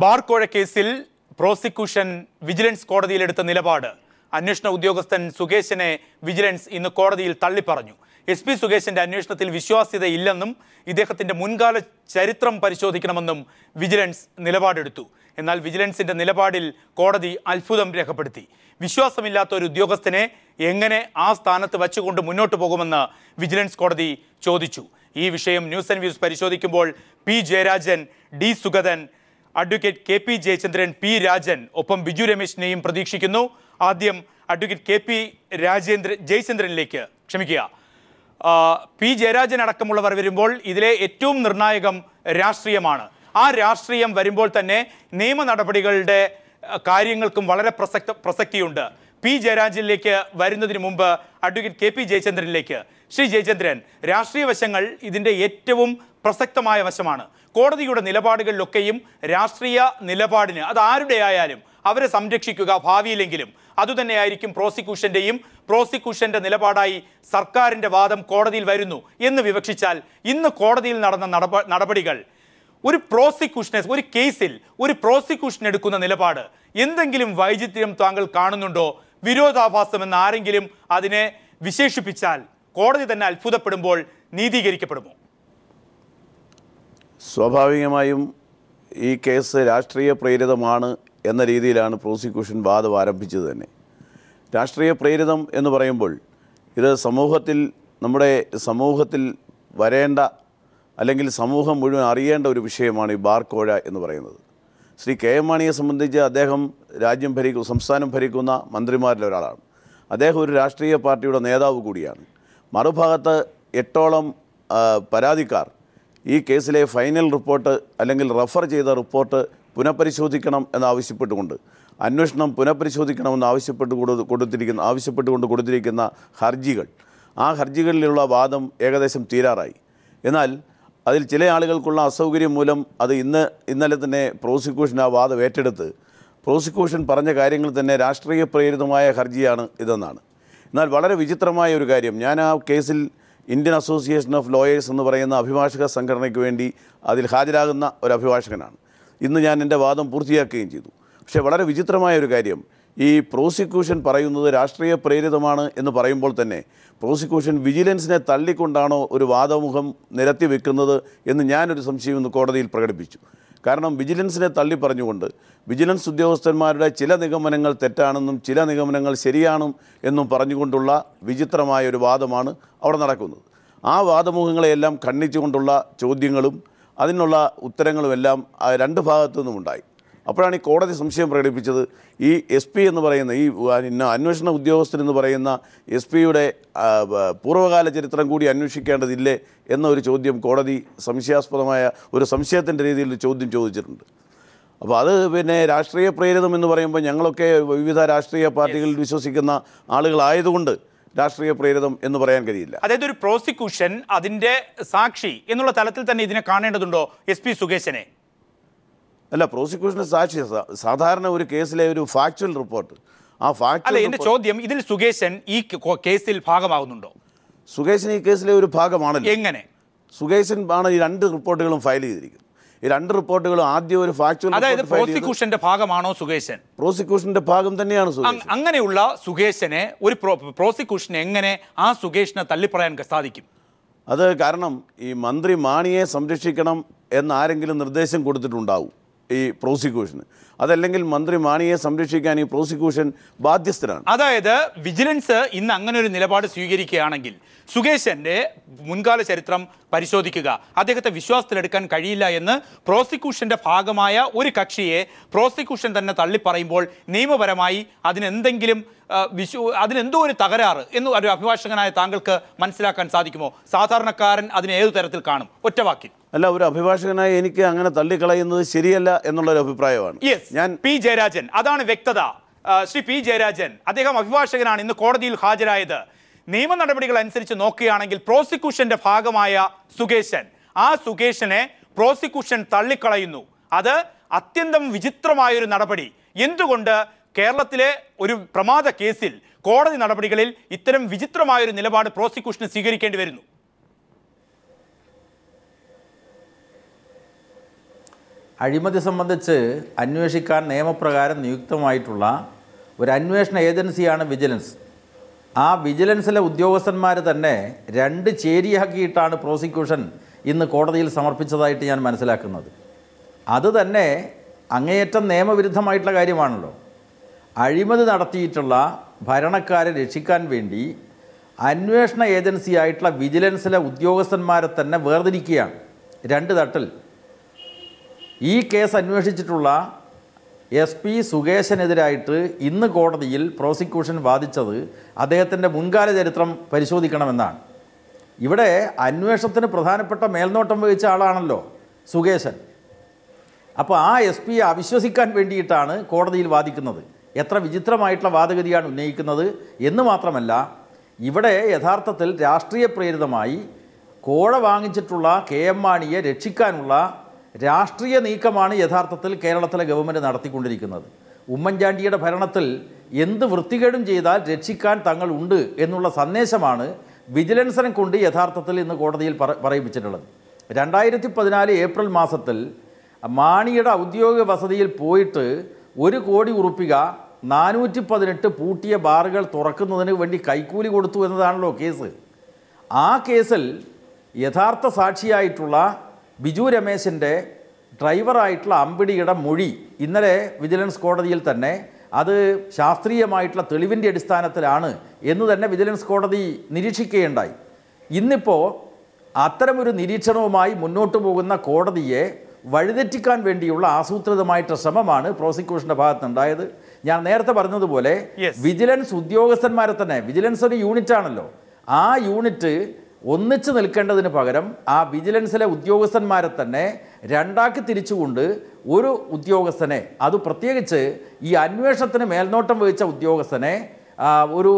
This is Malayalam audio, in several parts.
ബാർക്കോഴ കേസിൽ പ്രോസിക്യൂഷൻ വിജിലൻസ് കോടതിയിലെടുത്ത നിലപാട് അന്വേഷണ ഉദ്യോഗസ്ഥൻ സുകേശനെ വിജിലൻസ് ഇന്ന് കോടതിയിൽ തള്ളിപ്പറഞ്ഞു. SP സുകേശന്റെ അന്വേഷണത്തിൽ വിശ്വാസ്യതയില്ലെന്നും ഇദ്ദേഹത്തിന്റെ മുൻകാല ചരിത്രം പരിശോധിക്കണമെന്നും വിജിലൻസ് നിലപാടെടുത്തു. എന്നാൽ വിജിലൻസിന്റെ നിലപാടിൽ കോടതി അത്ഭുതം രേഖപ്പെടുത്തി. വിശ്വാസമില്ലാത്ത ഒരു ഉദ്യോഗസ്ഥനെ എങ്ങനെ ആ സ്ഥാനത്ത് വച്ചുകൊണ്ട് മുന്നോട്ട് പോകുമെന്ന് വിജിലൻസ് കോടതി ചോദിച്ചു. ഈ വിഷയം ന്യൂസ് ആൻഡ് വ്യൂസ് പരിശോധിക്കുമ്പോൾ P. Jayarajan, D. Sugathan, advocate KP Jayachandran, P. Rajan ഒപ്പം ബിജു രമേശിനെയും പ്രതീക്ഷിക്കുന്നു. ആദ്യം അഡ്വക്കേറ്റ് KP ജയചന്ദ്രനിലേക്ക് ക്ഷമിക്കുക. P. ജയരാജൻ അടക്കമുള്ളവർ വരുമ്പോൾ ഇതിലെ ഏറ്റവും നിർണായകം രാഷ്ട്രീയമാണ്. ആ രാഷ്ട്രീയം വരുമ്പോൾ തന്നെ നിയമ നടപടികളുടെ കാര്യങ്ങൾക്കും വളരെ പ്രസക്തിയുണ്ട്. P. ജയരാജനിലേക്ക് വരുന്നതിന് മുമ്പ് അഡ്വക്കേറ്റ് KP ജയചന്ദ്രനിലേക്ക്. ശ്രീ ജയചന്ദ്രൻ, രാഷ്ട്രീയ വശങ്ങൾ ഇതിൻ്റെ ഏറ്റവും പ്രസക്തമായ വശമാണ്. കോടതിയുടെ നിലപാടുകളിലൊക്കെയും രാഷ്ട്രീയ നിലപാടിന് അത് ആരുടെ ആയാലും അവരെ സംരക്ഷിക്കുക ഭാവിയിലെങ്കിലും അതുതന്നെയായിരിക്കും പ്രോസിക്യൂഷന്റെ നിലപാടായി സർക്കാരിൻ്റെ വാദം കോടതിയിൽ വരുന്നു എന്ന് വിവക്ഷിച്ചാൽ ഇന്ന് കോടതിയിൽ നടന്ന നടപടികൾ ഒരു കേസിൽ ഒരു പ്രോസിക്യൂഷൻ എടുക്കുന്ന നിലപാട് എന്തെങ്കിലും വൈചിത്ര്യം താങ്കൾ കാണുന്നുണ്ടോ? വിരോധാഭാസം എന്ന് ആരെങ്കിലും അതിനെ വിശേഷിപ്പിച്ചാൽ കോടതി തന്നെ അത്ഭുതപ്പെടുമ്പോൾ നീതീകരിക്കപ്പെടുമോ? സ്വാഭാവികമായും ഈ കേസ് രാഷ്ട്രീയ പ്രേരിതമാണ് എന്ന രീതിയിലാണ് പ്രോസിക്യൂഷൻ വാദം ആരംഭിച്ചത് തന്നെ. രാഷ്ട്രീയ പ്രേരിതം എന്ന് പറയുമ്പോൾ ഇത് നമ്മുടെ സമൂഹത്തിൽ വരേണ്ട അല്ലെങ്കിൽ സമൂഹം മുഴുവൻ അറിയേണ്ട ഒരു വിഷയമാണ് ഈ ബാർക്കോഴ എന്ന് പറയുന്നത്. ശ്രീ KM മാണിയെ സംബന്ധിച്ച് അദ്ദേഹം സംസ്ഥാനം ഭരിക്കുന്ന മന്ത്രിമാരിൽ ഒരാളാണ്. അദ്ദേഹം ഒരു രാഷ്ട്രീയ പാർട്ടിയുടെ നേതാവ് കൂടിയാണ്. മറുഭാഗത്ത് 8ഓളം പരാതിക്കാർ ഈ കേസിലെ ഫൈനൽ റിപ്പോർട്ട് അല്ലെങ്കിൽ റഫർ ചെയ്ത റിപ്പോർട്ട് പുനഃപരിശോധിക്കണം എന്നാവശ്യപ്പെട്ടുകൊണ്ട് അന്വേഷണം പുനഃപരിശോധിക്കണമെന്ന് ആവശ്യപ്പെട്ടുകൊണ്ട് കൊടുത്തിരിക്കുന്ന ഹർജികൾ, ആ ഹർജികളിലുള്ള വാദം ഏകദേശം തീരാറായി. എന്നാൽ അതിൽ ചില ആളുകൾക്കുള്ള അസൗകര്യം മൂലം അത് ഇന്നലെ തന്നെ പ്രോസിക്യൂഷൻ ആ വാദം ഏറ്റെടുത്ത് പ്രോസിക്യൂഷൻ പറഞ്ഞ കാര്യങ്ങൾ തന്നെ രാഷ്ട്രീയ പ്രേരിതമായ ഹർജിയാണ് ഇതെന്നാണ്. എന്നാൽ വളരെ വിചിത്രമായ ഒരു കാര്യം, ഞാൻ ആ കേസിൽ ഇന്ത്യൻ അസോസിയേഷൻ ഓഫ് ലോയേഴ്സ് എന്ന് പറയുന്ന അഭിഭാഷക സംഘടനയ്ക്ക് വേണ്ടി അതിൽ ഹാജരാകുന്ന ഒരു അഭിഭാഷകനാണ്. ഇന്ന് ഞാൻ എൻ്റെ വാദം പൂർത്തിയാക്കുകയും ചെയ്തു. പക്ഷേ വളരെ വിചിത്രമായ ഒരു കാര്യം, ഈ പ്രോസിക്യൂഷൻ പറയുന്നത് രാഷ്ട്രീയ പ്രേരിതമാണ് എന്ന് പറയുമ്പോൾ തന്നെ പ്രോസിക്യൂഷൻ വിജിലൻസിനെ തള്ളിക്കൊണ്ടാണോ ഒരു വാദമുഖം നിരത്തി വെക്കുന്നത് എന്ന് ഞാനൊരു സംശയം ഇന്ന് കോടതിയിൽ പ്രകടിപ്പിച്ചു. കാരണം വിജിലൻസിനെ തള്ളി പറഞ്ഞുകൊണ്ട് വിജിലൻസ് ഉദ്യോഗസ്ഥന്മാരുടെ ചില നിഗമനങ്ങൾ തെറ്റാണെന്നും ചില നിഗമനങ്ങൾ ശരിയാണെന്നും എന്നും പറഞ്ഞുകൊണ്ടുള്ള വിചിത്രമായ ഒരു വാദമാണ് അവിടെ നടക്കുന്നത്. ആ വാദമുഖങ്ങളെയെല്ലാം ഖണ്ഡിച്ചുകൊണ്ടുള്ള ചോദ്യങ്ങളും അതിനുള്ള ഉത്തരങ്ങളുമെല്ലാം രണ്ട് ഭാഗത്തു നിന്നും ഉണ്ടായി. അപ്പോഴാണ് ഈ കോടതി സംശയം പ്രകടിപ്പിച്ചത്, ഈ SP എന്ന് പറയുന്ന ഈ അന്വേഷണ ഉദ്യോഗസ്ഥനെന്ന് പറയുന്ന SP-യുടെ പൂർവ്വകാല ചരിത്രം കൂടി അന്വേഷിക്കേണ്ടതില്ലേ എന്നൊരു ചോദ്യം കോടതി സംശയാസ്പദമായ ഒരു സംശയത്തിൻ്റെ രീതിയിൽ ചോദ്യം ചോദിച്ചിട്ടുണ്ട്. അപ്പോൾ അത് പിന്നെ രാഷ്ട്രീയ പ്രേരിതം എന്ന് പറയുമ്പോൾ ഞങ്ങളൊക്കെ വിവിധ രാഷ്ട്രീയ പാർട്ടികളിൽ വിശ്വസിക്കുന്ന ആളുകളായതുകൊണ്ട് രാഷ്ട്രീയ പ്രേരിതം എന്ന് പറയാൻ കഴിയില്ല. അതായത് ഒരു പ്രോസിക്യൂഷൻ അതിൻ്റെ സാക്ഷി എന്നുള്ള തലത്തിൽ തന്നെ ഇതിനെ കാണേണ്ടതുണ്ടോ SP സുകേശനെ? അല്ല, പ്രോസിക്യൂഷന് സാക്ഷി സാധാരണ ഒരു കേസിലെ ഒരു ഫാക്ച്വൽ റിപ്പോർട്ട്, ആ ഫാക്ച്വൽ എൻ്റെ ചോദ്യം, ഇതിൽ സുകേശൻ ഈ കേസിൽ ഭാഗമാകുന്നുണ്ടോ? സുകേശൻ ഈ കേസിലെ ഒരു ഭാഗമാണല്ലോ. എങ്ങനെ? സുകേശൻ ആണ് ഈ 2 റിപ്പോർട്ടുകളും ഫയൽ ചെയ്തിരിക്കുന്നത്. ഈ 2 റിപ്പോർട്ടുകളും ആദ്യം ഒരു ഫാക്ച്വൽ, അതായത് പ്രോസിക്യൂഷന്റെ ഭാഗമാണോ സുകേശൻ? പ്രോസിക്യൂഷന്റെ ഭാഗം തന്നെയാണ് സുകേശൻ. അങ്ങനെയുള്ള സുകേശനെ ഒരു പ്രോസിക്യൂഷൻ എങ്ങനെ ആ സുകേശനെ തള്ളിപ്പറയാൻ സാധിക്കും? അത് കാരണം ഈ മന്ത്രി മാണിയെ സംരക്ഷിക്കണം എന്നാരെങ്കിലും നിർദ്ദേശം കൊടുത്തിട്ടുണ്ടാവും ഈ പ്രോസിക്യൂഷന്. അതല്ലെങ്കിൽ മന്ത്രി മാണിയെ സംരക്ഷിക്കാൻ ഈ പ്രോസിക്യൂഷൻ ബാധ്യസ്ഥരാണ്. അതായത് വിജിലൻസ് ഇന്ന് അങ്ങനെ ഒരു നിലപാട് സ്വീകരിക്കുകയാണെങ്കിൽ സുകേശന്റെ മുൻകാല ചരിത്രം പരിശോധിക്കുക, അദ്ദേഹത്തെ വിശ്വാസത്തിലെടുക്കാൻ കഴിയില്ല എന്ന് പ്രോസിക്യൂഷന്റെ ഭാഗമായ ഒരു കക്ഷിയെ പ്രോസിക്യൂഷൻ തന്നെ തള്ളിപ്പറയുമ്പോൾ നിയമപരമായി അതിനെന്തോ ഒരു തകരാറ് എന്ന് ഒരു അഭിഭാഷകനായ താങ്കൾക്ക് മനസ്സിലാക്കാൻ സാധിക്കുമോ? സാധാരണക്കാരൻ അതിനെ ഏതു തരത്തിൽ കാണും? ഒറ്റവാക്കിൽ. അല്ല, ഒരു അഭിഭാഷകനായി എനിക്ക് അങ്ങനെ തള്ളിക്കളയുന്നത് ശരിയല്ല എന്നുള്ളൊരു അഭിപ്രായമാണ്. ഞാൻ P. ജയരാജൻ, അതാണ് വ്യക്തത. ശ്രീ P. ജയരാജൻ, അദ്ദേഹം അഭിഭാഷകനാണ്, ഇന്ന് കോടതിയിൽ ഹാജരായത്. നിയമ നടപടികൾ അനുസരിച്ച് നോക്കുകയാണെങ്കിൽ പ്രോസിക്യൂഷന്റെ ഭാഗമായ സുകേശൻ, ആ സുകേശനെ പ്രോസിക്യൂഷൻ തള്ളിക്കളയുന്നു. അത് അത്യന്തം വിചിത്രമായൊരു നടപടി. എന്തുകൊണ്ട് കേരളത്തിലെ ഒരു പ്രമാദ കേസിൽ കോടതി നടപടികളിൽ ഇത്തരം വിചിത്രമായൊരു നിലപാട് പ്രോസിക്യൂഷന് സ്വീകരിക്കേണ്ടി വരുന്നു? അഴിമതി സംബന്ധിച്ച് അന്വേഷിക്കാൻ നിയമപ്രകാരം നിയുക്തമായിട്ടുള്ള ഒരു അന്വേഷണ ഏജൻസിയാണ് വിജിലൻസ്. ആ വിജിലൻസിലെ ഉദ്യോഗസ്ഥന്മാർ തന്നെ 2 ചേരിയാക്കിയിട്ടാണ് പ്രോസിക്യൂഷൻ ഇന്ന് കോടതിയിൽ സമർപ്പിച്ചതായിട്ട് ഞാൻ മനസ്സിലാക്കുന്നത്. അത് തന്നെ അങ്ങേയറ്റം നിയമവിരുദ്ധമായിട്ടുള്ള കാര്യമാണല്ലോ. അഴിമതി നടത്തിയിട്ടുള്ള ഭരണക്കാരെ രക്ഷിക്കാൻ വേണ്ടി അന്വേഷണ ഏജൻസിയായിട്ടുള്ള വിജിലൻസിലെ ഉദ്യോഗസ്ഥന്മാരെ തന്നെ വേർതിരിക്കുകയാണ് 2 തട്ടിൽ. ഈ കേസ് അന്വേഷിച്ചിട്ടുള്ള SP സുകേശനെതിരായിട്ട് ഇന്ന് കോടതിയിൽ പ്രോസിക്യൂഷൻ വാദിച്ചത് അദ്ദേഹത്തിൻ്റെ മുൻകാല ചരിത്രം പരിശോധിക്കണമെന്നാണ്. ഇവിടെ അന്വേഷണത്തിന് പ്രധാനപ്പെട്ട മേൽനോട്ടം വഹിച്ച ആളാണല്ലോ സുകേശൻ. അപ്പോൾ ആ SP അവിശ്വസിക്കാൻ വേണ്ടിയിട്ടാണ് കോടതിയിൽ വാദിക്കുന്നത്. എത്ര വിചിത്രമായിട്ടുള്ള വാദഗതിയാണ് ഉന്നയിക്കുന്നത് എന്ന് മാത്രമല്ല, ഇവിടെ യഥാർത്ഥത്തിൽ രാഷ്ട്രീയ പ്രേരിതമായി കോഴ വാങ്ങിച്ചിട്ടുള്ള KM മാണിയെ രക്ഷിക്കാനുള്ള രാഷ്ട്രീയ നീക്കമാണ് യഥാർത്ഥത്തിൽ കേരളത്തിലെ ഗവൺമെൻറ് നടത്തിക്കൊണ്ടിരിക്കുന്നത്. ഉമ്മൻചാണ്ടിയുടെ ഭരണത്തിൽ എന്ത് വൃത്തികേടും ചെയ്താൽ രക്ഷിക്കാൻ തങ്ങളുണ്ട് എന്നുള്ള സന്ദേശമാണ് വിജിലൻസിനെ കൊണ്ട് യഥാർത്ഥത്തിൽ ഇന്ന് കോടതിയിൽ പറയിപ്പിച്ചിട്ടുള്ളത്. 2014 ഏപ്രിൽ മാസത്തിൽ മാണിയുടെ ഔദ്യോഗിക വസതിയിൽ പോയിട്ട് 1 കോടി ഉറുപ്പിക 418 പൂട്ടിയ ബാറുകൾ തുറക്കുന്നതിന് വേണ്ടി കൈക്കൂലി കൊടുത്തു എന്നതാണല്ലോ കേസ്. ആ കേസിൽ യഥാർത്ഥ സാക്ഷിയായിട്ടുള്ള ബിജു രമേശിൻ്റെ ഡ്രൈവറായിട്ടുള്ള അമ്പിടിയുടെ മൊഴി ഇന്നലെ വിജിലൻസ് കോടതിയിൽ തന്നെ അത് ശാസ്ത്രീയമായിട്ടുള്ള തെളിവിൻ്റെ അടിസ്ഥാനത്തിലാണ് എന്ന് തന്നെ വിജിലൻസ് കോടതി നിരീക്ഷിക്കുകയുണ്ടായി. ഇന്നിപ്പോൾ അത്തരമൊരു നിരീക്ഷണവുമായി മുന്നോട്ട് പോകുന്ന കോടതിയെ വഴിതെറ്റിക്കാൻ വേണ്ടിയുള്ള ആസൂത്രിതമായിട്ട് ശ്രമമാണ് പ്രോസിക്യൂഷൻ്റെ ഭാഗത്തുണ്ടായത്. ഞാൻ നേരത്തെ പറഞ്ഞതുപോലെ വിജിലൻസ് ഉദ്യോഗസ്ഥന്മാരെ തന്നെ, വിജിലൻസ് ഒരു യൂണിറ്റാണല്ലോ, ആ യൂണിറ്റ് ഒന്നിച്ച് നിൽക്കേണ്ടതിന് പകരം ആ വിജിലൻസിലെ ഉദ്യോഗസ്ഥന്മാരെ തന്നെ 2ആക്കി തിരിച്ചുകൊണ്ട് ഒരു ഉദ്യോഗസ്ഥനെ, അത് പ്രത്യേകിച്ച് ഈ അന്വേഷണത്തിന് മേൽനോട്ടം വഹിച്ച ഉദ്യോഗസ്ഥനെ ഒരു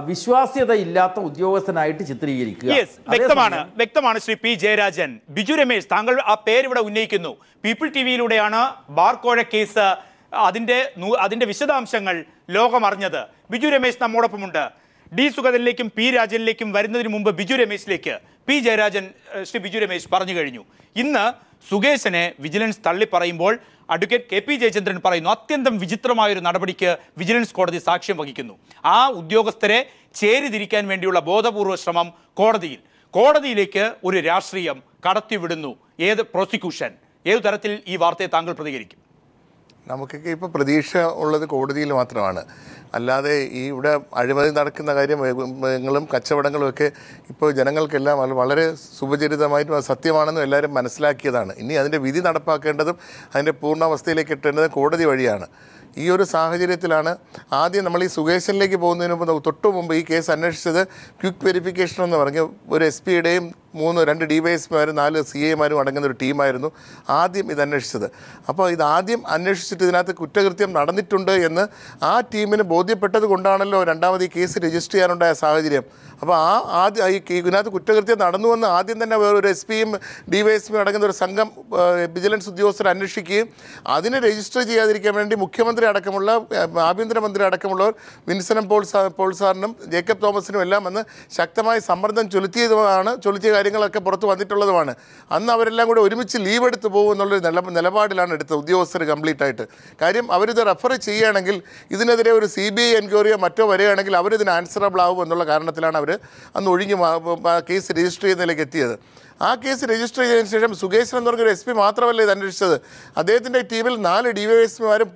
വിശ്വാസ്യതയില്ലാത്ത ഉദ്യോഗസ്ഥനായിട്ട് ചിത്രീകരിക്കുക. വ്യക്തമാണ് ശ്രീ പി ജയരാജൻ. ബിജു രമേശ്, താങ്കൾ ആ പേരിവിടെ ഉന്നയിക്കുന്നു. പീപ്പിൾ TVയിലൂടെയാണ് ബാർക്കോഴ കേസ് അതിന്റെ വിശദാംശങ്ങൾ ലോകമറിഞ്ഞത്. ബിജു രമേശ് നമ്മോടൊപ്പമുണ്ട്. D സുഗതനിലേക്കും P രാജനിലേക്കും വരുന്നതിന് മുമ്പ് ബിജു രമേശിലേക്ക് പി ജയരാജൻ, ശ്രീ ബിജു രമേശ് പറഞ്ഞു കഴിഞ്ഞു. ഇന്ന് സുകേശനെ വിജിലൻസ് തള്ളി പറയുമ്പോൾ അഡ്വക്കേറ്റ് KP ജയചന്ദ്രൻ പറയുന്നു അത്യന്തം വിചിത്രമായൊരു നടപടിക്ക് വിജിലൻസ് കോടതി സാക്ഷ്യം വഹിക്കുന്നു. ആ ഉദ്യോഗസ്ഥരെ ചേരിതിരിക്കാൻ വേണ്ടിയുള്ള ബോധപൂർവ ശ്രമം കോടതിയിലേക്ക് ഒരു രാഷ്ട്രീയം കടത്തിവിടുന്നു. പ്രോസിക്യൂഷൻ ഏതു തരത്തിൽ ഈ വാർത്തയെ താങ്കൾ പ്രതികരിക്കും? നമുക്കൊക്കെ ഇപ്പോൾ പ്രതീക്ഷ ഉള്ളത് കോടതിയിൽ മാത്രമാണ്. അല്ലാതെ ഈ ഇവിടെ അഴിമതി നടക്കുന്ന കാര്യങ്ങളും കച്ചവടങ്ങളും ഒക്കെ ഇപ്പോൾ ജനങ്ങൾക്കെല്ലാം വളരെ സുപരിചിതമായിട്ടും അത് സത്യമാണെന്നും എല്ലാവരും മനസ്സിലാക്കിയതാണ്. ഇനി അതിൻ്റെ വിധി നടപ്പാക്കേണ്ടതും അതിൻ്റെ പൂർണ്ണാവസ്ഥയിലേക്ക് എത്തേണ്ടതും കോടതി വഴിയാണ്. ഈ ഒരു സാഹചര്യത്തിലാണ് ആദ്യം നമ്മൾ ഈ സുകേശനിലേക്ക് പോകുന്നതിന് മുമ്പ് തൊട്ടു മുമ്പ് ഈ കേസ് അന്വേഷിച്ചത് ക്വിക്ക് വെരിഫിക്കേഷൻ എന്ന് പറഞ്ഞ് ഒരു SP-യുടെയും 2 DYSP-മാരും 4 CA-മാരും അടങ്ങുന്ന ഒരു ടീമായിരുന്നു ആദ്യം ഇത് അന്വേഷിച്ചത്. അപ്പോൾ ഇത് ആദ്യം അന്വേഷിച്ചിട്ട് ഇതിനകത്ത് കുറ്റകൃത്യം നടന്നിട്ടുണ്ട് എന്ന് ആ ടീമിന് ബോധ്യപ്പെട്ടത് കൊണ്ടാണല്ലോ രണ്ടാമത് ഈ കേസ് രജിസ്റ്റർ ചെയ്യാനുണ്ടായ സാഹചര്യം. അപ്പോൾ ഇതിനകത്ത് കുറ്റകൃത്യം നടന്നുവെന്ന് ആദ്യം തന്നെ വേറൊരു SP-യും DYSP-യും അടങ്ങുന്ന ഒരു സംഘം വിജിലൻസ് ഉദ്യോഗസ്ഥർ അന്വേഷിക്കുകയും അതിനെ രജിസ്റ്റർ ചെയ്യാതിരിക്കാൻ വേണ്ടി മുഖ്യമന്ത്രി അടക്കമുള്ള ആഭ്യന്തരമന്ത്രി അടക്കമുള്ളവർ വിൻസനം പോൾ സാറിനും ജേക്കബ് തോമസിനും എല്ലാം വന്ന് ശക്തമായി സമ്മർദ്ദം ചൊലുത്തിയ കാര്യങ്ങളൊക്കെ പുറത്ത് വന്നിട്ടുള്ളതുമാണ്. അന്ന് അവരെല്ലാം കൂടെ ഒരുമിച്ച് ലീവ് എടുത്ത് പോകും എന്നുള്ളൊരു നിലപാടിലാണ് എടുത്തത് ഉദ്യോഗസ്ഥർ കംപ്ലീറ്റ് ആയിട്ട്. കാര്യം അവരിത് റെഫർ ചെയ്യുകയാണെങ്കിൽ ഇതിനെതിരെ ഒരു CBI എൻക്വയറിയോ മറ്റോ വരികയാണെങ്കിൽ അവരിതിന് ആൻസറബിൾ ആവും എന്നുള്ള കാരണത്തിലാണ് അവർ അന്ന് കേസ് രജിസ്റ്റർ ചെയ്യുന്നതിലേക്ക് എത്തിയത്. ആ കേസ് രജിസ്റ്റർ ചെയ്തതിന് ശേഷം സുകേശൻ എന്ന് പറഞ്ഞൊരു SP മാത്രമല്ല ഇത് അന്വേഷിച്ചത്. അദ്ദേഹത്തിൻ്റെ ടീമിൽ 4 DYSP-മാരും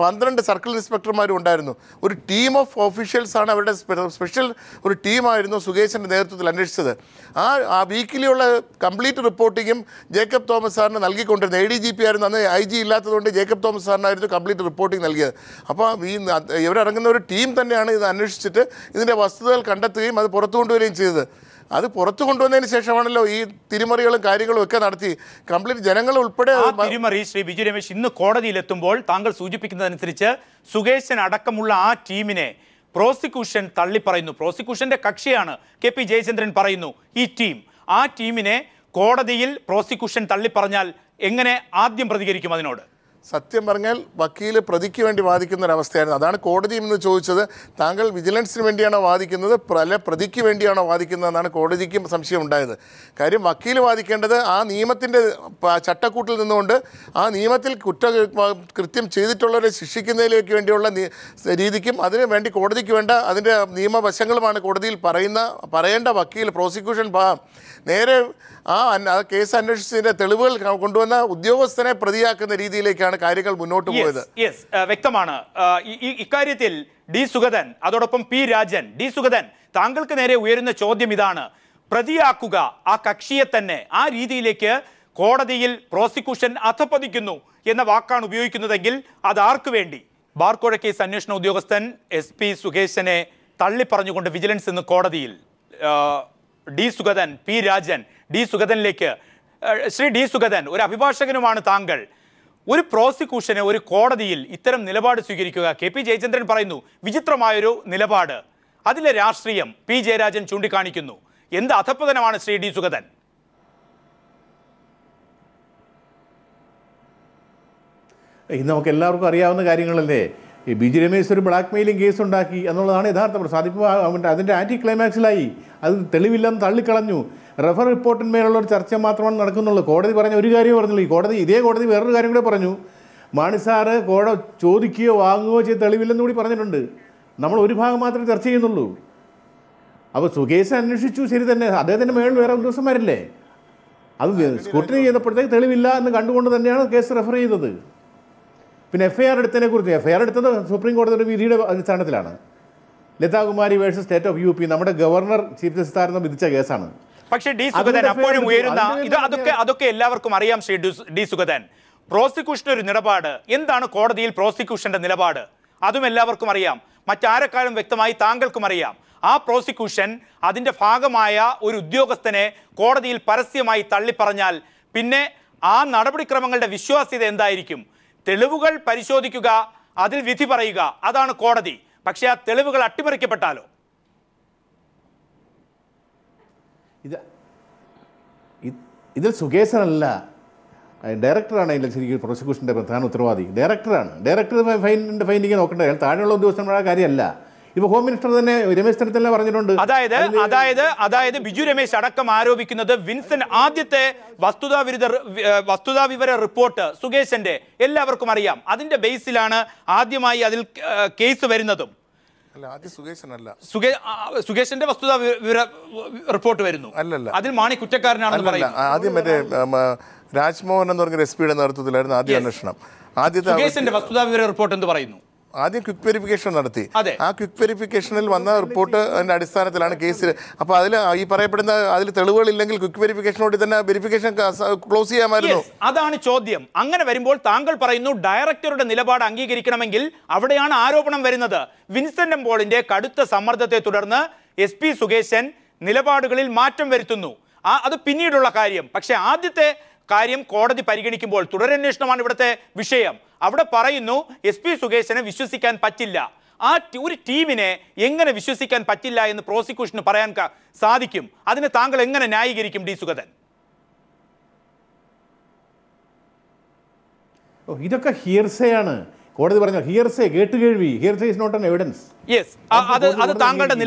12 സർക്കിൾ ഇൻസ്പെക്ടർമാരും ഉണ്ടായിരുന്നു. ഒരു ടീം ഓഫ് ഓഫീഷ്യൽസാണ് അവരുടെ സ്പെഷ്യൽ ഒരു ടീമായിരുന്നു സുകേശൻ്റെ നേതൃത്വത്തിൽ അന്വേഷിച്ചത്. ആ വീക്കിലിയുള്ള കംപ്ലീറ്റ് റിപ്പോർട്ടിങ്ങും ജേക്കബ് തോമസ് സാറിന് നൽകിക്കൊണ്ടിരുന്നത്. ADGP ആയിരുന്നു അന്ന്, IG ഇല്ലാത്തതുകൊണ്ട് ജേക്കബ് തോമസ് സാറിനായിരുന്നു കംപ്ലീറ്റ് റിപ്പോർട്ടിംഗ് നൽകിയത്. അപ്പോൾ ഇവരടങ്ങുന്ന ഒരു ടീം തന്നെയാണ് ഇത് അന്വേഷിച്ചിട്ട് ഇതിൻ്റെ വസ്തുതകൾ കണ്ടെത്തുകയും അത് പുറത്തു കൊണ്ടുവരികയും ചെയ്തത്. അത് പുറത്തു കൊണ്ടുവന്നതിന് ശേഷമാണല്ലോ ഈ തിരിമറികളും കാര്യങ്ങളും ഒക്കെ നടത്തി കംപ്ലീറ്റ് ജനങ്ങൾ ഉൾപ്പെടെ തിരിമറി. ശ്രീ ബിജു രമേശ്, ഇന്ന് കോടതിയിലെത്തുമ്പോൾ താങ്കൾ സൂചിപ്പിക്കുന്നതനുസരിച്ച് സുകേശൻ അടക്കമുള്ള ആ ടീമിനെ പ്രോസിക്യൂഷൻ തള്ളിപ്പറയുന്നു. പ്രോസിക്യൂഷന്റെ കക്ഷിയാണ് KP ജയചന്ദ്രൻ പറയുന്നു ആ ടീമിനെ കോടതിയിൽ പ്രോസിക്യൂഷൻ തള്ളിപ്പറഞ്ഞാൽ എങ്ങനെ ആദ്യം പ്രതികരിക്കും അതിനോട്? സത്യം പറഞ്ഞാൽ വക്കീൽ പ്രതിക്ക് വേണ്ടി വാദിക്കുന്ന ഒരവസ്ഥയായിരുന്നു. അതാണ് കോടതി ഇന്ന് ചോദിച്ചത്, താങ്കൾ വിജിലൻസിന് വേണ്ടിയാണോ വാദിക്കുന്നത് അല്ല പ്രതിക്ക് വേണ്ടിയാണോ വാദിക്കുന്നതെന്നാണ് കോടതിക്കും സംശയം ഉണ്ടായത്. കാര്യം വക്കീൽ വാദിക്കേണ്ടത് ആ നിയമത്തിൻ്റെ ചട്ടക്കൂട്ടിൽ നിന്നുകൊണ്ട് ആ നിയമത്തിൽ കൃത്യം ചെയ്തിട്ടുള്ളവരെ ശിക്ഷിക്കുന്നതിലേക്ക് വേണ്ടിയുള്ള രീതിക്കും അതിന് വേണ്ടി കോടതിക്ക് വേണ്ട അതിൻ്റെ നിയമവശങ്ങളുമാണ് കോടതിയിൽ പറയേണ്ട വക്കീൽ പ്രോസിക്യൂഷൻ നേരെ ആ കേസ് അന്വേഷിച്ചതിൻ്റെ തെളിവുകൾ കൊണ്ടുവന്ന ഉദ്യോഗസ്ഥനെ പ്രതിയാക്കുന്ന രീതിയിലേക്കാണ് കാര്യങ്ങൾ മുന്നോട്ട് പോയത്. വ്യക്തമാണ്. ഇക്കാര്യത്തിൽ ഡി സുഗതൻ അതോടൊപ്പം പി രാജൻ. ഡി സുഗതൻ, താങ്കൾക്ക് നേരെ ഉയരുന്ന ചോദ്യം ഇതാണ്: പ്രതിയാക്കുക ആ കക്ഷിയെ തന്നെ ആ രീതിയിലേക്ക് കോടതിയിൽ പ്രോസിക്യൂഷൻ അധപ്പതിക്കുന്നു എന്ന വാക്കാണ് ഉപയോഗിക്കുന്നതെങ്കിൽ അത് ആർക്കു വേണ്ടി? ബാർക്കോഴ കേസ് അന്വേഷണ ഉദ്യോഗസ്ഥൻ SP സുകേശനെ തള്ളിപ്പറഞ്ഞുകൊണ്ട് വിജിലൻസ് ഇന്ന് കോടതിയിൽ. D Sugathan, P Rajan, D സുഗതനിലേക്ക്. ശ്രീ ഡി സുഗതൻ, ഒരു അഭിഭാഷകനുമാണ് താങ്കൾ. ഒരു പ്രോസിക്യൂഷന് ഒരു കോടതിയിൽ ഇത്തരം നിലപാട് സ്വീകരിക്കുക, KP ജയചന്ദ്രൻ പറയുന്നു വിചിത്രമായൊരു നിലപാട്, അതിലെ രാഷ്ട്രീയം പി ജയരാജൻ ചൂണ്ടിക്കാണിക്കുന്നു. എന്ത് അധപ്പതനമാണ് ശ്രീ ഡി സുഗതൻ? ഇത് നമുക്ക് എല്ലാവർക്കും അറിയാവുന്ന കാര്യങ്ങളല്ലേ. ഈ ബിജു രമേശ് ഒരു ബ്ലാക്ക് മെയിലിംഗ് കേസ് ഉണ്ടാക്കി എന്നുള്ളതാണ് യഥാർത്ഥ പ്രശ്നം. അതിപ്പോൾ അതിൻ്റെ ആൻറ്റി ക്ലൈമാക്സിലായി, അത് തെളിവില്ലെന്ന് തള്ളിക്കളഞ്ഞു. റഫർ റിപ്പോർട്ടിന്മേലുള്ള ഒരു ചർച്ച മാത്രമാണ് നടക്കുന്നുള്ളൂ. കോടതി പറഞ്ഞ ഒരു കാര്യം പറഞ്ഞില്ല. ഇതേ കോടതി വേറൊരു കാര്യം കൂടെ പറഞ്ഞു. മാണി സാറ് ചോദിക്കുകയോ വാങ്ങുകയോ ചെയ്ത് തെളിവില്ലെന്ന് കൂടി പറഞ്ഞിട്ടുണ്ട്. നമ്മൾ ഒരു ഭാഗം മാത്രമേ ചർച്ച ചെയ്യുന്നുള്ളൂ. അപ്പോൾ സുകേശ് അന്വേഷിച്ചു, ശരി തന്നെ, അദ്ദേഹത്തിൻ്റെ മേളിൽ വേറെ ഉദ്യോഗസ്ഥന്മാരില്ലേ, അത് സ്ക്രൂട്ടിനി ചെയ്തപ്പോഴത്തേക്ക് തെളിവില്ല എന്ന് കണ്ടുകൊണ്ട് തന്നെയാണ് കേസ് റെഫർ ചെയ്തത്. പിന്നെ FIR എടുത്തതിനെ കുറിച്ച്, FIR എടുത്തത് സുപ്രീം കോടതിയുടെ വിധിയുടെ അടിസ്ഥാനത്തിലാണ്. Lathakumari versus state of UP, നമ്മുടെ ഗവർണർ ചീഫ് ജസ്റ്റിസ് ആയിരുന്നു വിധിച്ച കേസാണ്. പക്ഷേ ഡി സുഗതൻ, അപ്പോഴും ഉയരുന്ന അതൊക്കെ എല്ലാവർക്കും അറിയാം. ശ്രീ ഡി സുഗതൻ, പ്രോസിക്യൂഷൻ ഒരു നിലപാട് എന്താണ്? കോടതിയിൽ പ്രോസിക്യൂഷന്റെ നിലപാട് അതും എല്ലാവർക്കും അറിയാം. മറ്റാരെക്കാളും വ്യക്തമായി താങ്കൾക്കും അറിയാം. ആ പ്രോസിക്യൂഷൻ അതിൻ്റെ ഭാഗമായ ഒരു ഉദ്യോഗസ്ഥനെ കോടതിയിൽ പരസ്യമായി തള്ളിപ്പറഞ്ഞാൽ പിന്നെ ആ നടപടിക്രമങ്ങളുടെ വിശ്വാസ്യത എന്തായിരിക്കും? തെളിവുകൾ പരിശോധിക്കുക, അതിൽ വിധി പറയുക, അതാണ് കോടതി. പക്ഷേ ആ തെളിവുകൾ അട്ടിമറിക്കപ്പെട്ടാലോ? ഇതിൽ സുകേശനല്ല, ഡയറക്ടറാണ് ഇതിൽ ശരിക്കും പ്രോസിക്യൂഷൻ്റെ പ്രധാന ഉത്തരവാദി. ഡയറക്ടർ ഫൈൻഡിങ് നോക്കേണ്ടത്, താഴെയുള്ള ഉദ്യോഗസ്ഥന്മാരുടെ കാര്യമല്ല. ഇപ്പോൾ ഹോം മിനിസ്റ്റർ തന്നെ രമേശ് ചെന്നിത്തല പറഞ്ഞിട്ടുണ്ട്. അതായത് ബിജു രമേശ് അടക്കം ആരോപിക്കുന്നത് വിൻസെന്റ് ആദ്യത്തെ വസ്തുതാവിവര റിപ്പോർട്ട് സുകേശന്റെ എല്ലാവർക്കും അറിയാം. അതിന്റെ ബേസിലാണ് ആദ്യമായി അതിൽ കേസ് വരുന്നതും. സുകേശന്റെ വസ്തുതാവിവര റിപ്പോർട്ട് വരുന്നു. അതിൽ മാണി കുറ്റക്കാരനാണെന്ന് പറയുന്നു. ആദ്യം മറ്റേ രാജ്മോഹൻ എന്ന് പറഞ്ഞ SP യുടെ നേതൃത്വത്തിലായിരുന്നു ആദ്യ അന്വേഷണം. സുകേശന്റെ വസ്തുതാവിവര റിപ്പോർട്ട് എന്ത് പറയുന്നു? ആദ്യം ക്വിക്ക് വെരിഫിക്കേഷൻ നടത്തി. ആ ക്വിക്ക് വെരിഫിക്കേഷനിൽ വന്ന റിപ്പോർട്ട് അടിസ്ഥാനത്തിലാണ് കേസ്. അപ്പോൾ അതിൽ ഈ പറയപ്പെടുന്ന അതിൽ തെളിവുകളില്ലെങ്കിൽ ക്വിക്ക് വെരിഫിക്കേഷനോട് തന്നെ വെരിഫിക്കേഷൻ ക്ലോസ് ചെയ്യാമായിരുന്നു. അതാണ് ചോദ്യം. അങ്ങനെ വരുമ്പോൾ താങ്കൾ പറയുന്നു ഡയറക്ടറുടെ നിലപാട് അംഗീകരിക്കണമെങ്കിൽ അവിടെയാണ് ആരോപണം വരുന്നത്. വിൻസെന്റ് പോളിന്റെ കടുത്ത സമ്മർദ്ദത്തെ തുടർന്ന് SP സുകേശൻ നിലപാടുകളിൽ മാറ്റം വരുത്തുന്നു. അത് പിന്നീടുള്ള കാര്യം. പക്ഷേ ആദ്യത്തെ കാര്യം കോടതി പരിഗണിക്കുമ്പോൾ തുടരന്വേഷണമാണ് ഇവിടുത്തെ വിഷയം. അവിടെ പറയുന്നു SP സുകേശനെ വിശ്വസിക്കാൻ പറ്റില്ല. ഒരു ടീമിനെ എങ്ങനെ വിശ്വസിക്കാൻ പറ്റില്ല എന്ന് പ്രോസിക്യൂഷന് പറയാൻ സാധിക്കും? അതിനെ താങ്കൾ എങ്ങനെ ന്യായീകരിക്കും ഡി സുഗതൻ? ഇതൊക്കെ ഹിയർസയാണ്. കോടതി പറഞ്ഞ ഹിയർസേ, കേട്ടുകേഴ്വി. Hearsay is not an evidence. Yes, അത്